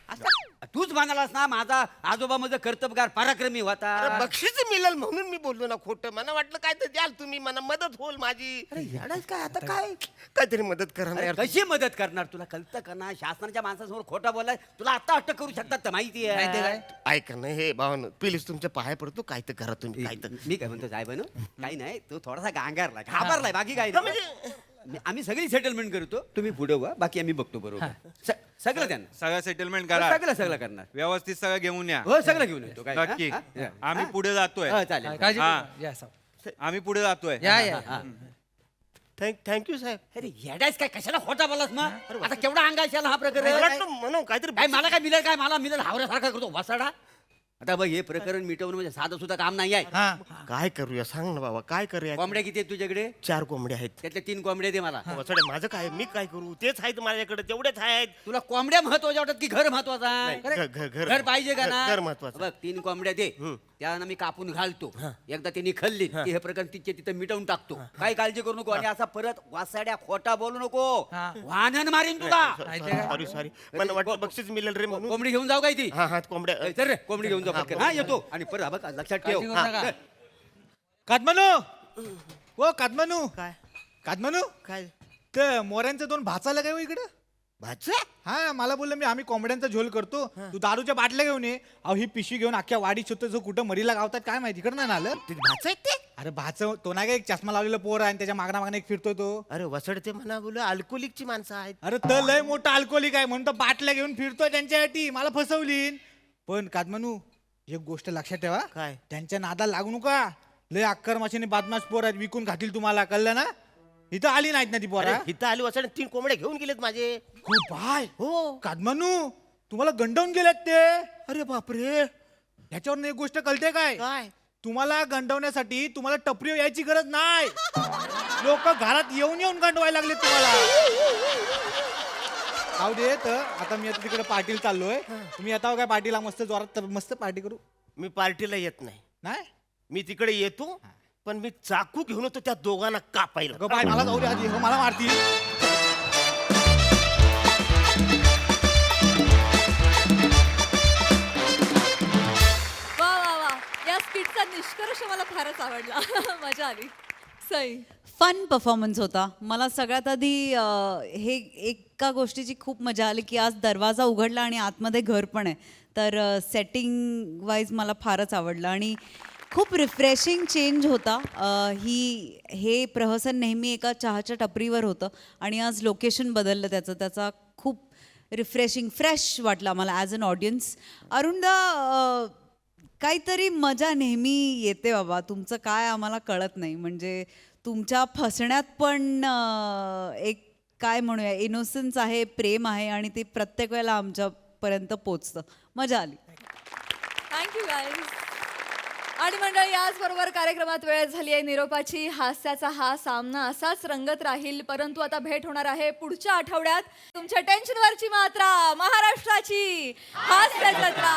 तूच म्हणालास ना माझा आजोबा माझं कर्तबगार पराक्रमी होता. अरे बक्षीस मिळेल म्हणून मी बोललो ना खोटं. मला वाटलं काय तर द्याल तुम्ही, मला मदत होईल माझी. अरे येडाच काय आता काय? काहीतरी मदत करा ना अरे यार. कशी मदत करणार? तुला कळतं का ना, शासनाच्या माणसासमोर खोटा बोलाय तुला आता अटक करू शकतात तर माहिती आहे. ऐका ना हे भावानं, प्लीज तुमच्या पाया पडतो, काय तर करा तुम्ही. काय तर मी काय म्हणतो साहेबांनो, काही नाही, तो थोडासा गांगारला घाबरलाय, बाकी काय नाही. आम्ही सगळी सेटलमेंट करतो, तुम्ही पुढे व्हा, बाकी आम्ही बघतो. बरोबर सगळं त्यांना सगळं सेटलमेंट करा. सगळं करणार. व्यवस्थित सगळं घेऊन या. हो सगळं घेऊन येतो. काय नक्की. आम्ही पुढे जातोय. चालेल. आम्ही पुढे जातोय. थँक्यू साहेब. अरे येडायच काय, कशाला खोटा बोलास मग? आता केवढा अंगाशाला हा प्रकार म्हणून काहीतरी काय मला काय मिळेल, काय मला मिळेल हावऱ्यासारखा करतो वसाडा. आता बघ हे प्रकरण मिटवणं म्हणजे साधं सुद्धा काम नाही आहे. काय करूया सांग ना बाबा, काय करूया? कोंबड्या किती आहेत तुझ्याकडे? 4 कोंबड्या आहेत. त्यातल्या 3 कोंबड्या दे मला. वसाडे माझं काय, मी काय करू? तेच आहेत माझ्याकडे, तेवढेच आहेत. तुला कोंबड्या महत्वाच्या वाटत की घर महत्वाचा आहे? घर पाहिजे का ना? घर महत्वाचं. बघ 3 कोंबड्या दे, त्यानं मी कापून घालतो. एकदा त्यांनी खाल्ली की हे प्रकरण तिचे तिथं मिटवून टाकतो. काही काळजी करू नको. आणि असा परत वासाड्या खोटा बोलू नको, वाहन मारीन तुला. सॉरी मला वाटलं बक्षीस मिळेल रे म्हणून. कोंबडी घेऊन जाऊ काय ती? हा कोंबड्या. चल रे कोंबडी घेऊन जाऊ पटकन. हा येतो. आणि परत बघ लक्षात ठेव. कादमानू, ओ कादमानू, काय कादमानू, काय ते मोऱ्यांचे 2 भाचाला काय हो इकडे? भाचा? हा मला बोललं मी आम्ही कोंबड्यांचा झोल करतो, तू दारूच्या बाटल्या घेऊन ये. अहो ही पिशवी घेऊन अख्ख्या वाडी शोधतो, जो कुठं मरीला गावतात काय माहिती, इकडं नाही आलं. भाचा आहेत ते? अरे भाच तो नाही का एक चष्मा लावलेला पोर आहे आणि त्याच्या मागणा एक फिरतोय तो. अरे वसडते म्हणा बोल, अल्कोहोलिकची माणसं आहेत. अरे तर लय मोठा अल्कोहोलिक आहे म्हणून तो बाटल्या घेऊन फिरतोय त्यांच्यासाठी. मला फसवली. पण कादमानू एक गोष्ट लक्षात ठेवा, काय? त्यांच्या नादाला लागू नका. लय अक्कर माशाने बादमाश पोर आहेत, विकून खातील तुम्हाला, कळलं ना? इथं आली नाहीत ना ती पोरा इथं आली वाचन 3 कोंबड्या घेऊन गेलेत माझे. हो बाय हो. कादमानू तुम्हाला गंडवून गेलेत ते. अरे बापरे. ह्याच्यावर एक गोष्ट कळते काय? काय? तुम्हाला गंडवण्यासाठी तुम्हाला टपरीवर यायची गरज नाही. लोक घरात येऊन येऊन गंडवायला लागले तुम्हाला. जाऊ दे तर आता मी आता तिकडे पार्टीला चाललोय. तुम्ही येता काय पार्टीला? मस्त जोरात मस्त पार्टी करू. मी पार्टीला येत नाही. नाही मी तिकडे येतो पण मी चाकू घेऊन येतो त्या दोघांना कापायला. अगं बाय मला जाऊ दे आधी. मला मारतील. वा वा वा, या स्किटचा निष्कर्ष मला फारच आवडला. मजा आली. सई. फन परफॉर्मन्स होता. मला सगळ्यात आधी हे एका गोष्टीची खूप मजा आली की आज दरवाजा उघडला आणि आतमध्ये घर पण आहे. तर सेटिंग वाईज मला फारच आवडलं आणि खूप रिफ्रेशिंग चेंज होता. हे प्रहसन नेहमी एका चहाच्या टपरीवर होतं आणि आज लोकेशन बदललं त्याचा खूप रिफ्रेशिंग फ्रेश वाटलं मला ॲज अन ऑडियन्स. अरुणदा, काहीतरी मजा नेहमी येते बाबा. तुमचं काय आम्हाला कळत नाही. म्हणजे तुमच्या फसण्यात पण एक काय म्हणूया इनोसन्स आहे, प्रेम आहे आणि ते प्रत्येक वेळेला आमच्यापर्यंत पोचतं. मजा आली. Thank you guys. आणि मंडळी याचबरोबर कार्यक्रमात वेळ झाली आहे निरोपाची. हास्याचा हा सामना असाच रंगत राहील, परंतु आता भेट होणार आहे पुढच्या आठवड्यात. तुमच्या टेन्शनवरची मात्रा, महाराष्ट्राची हास्य जत्रा.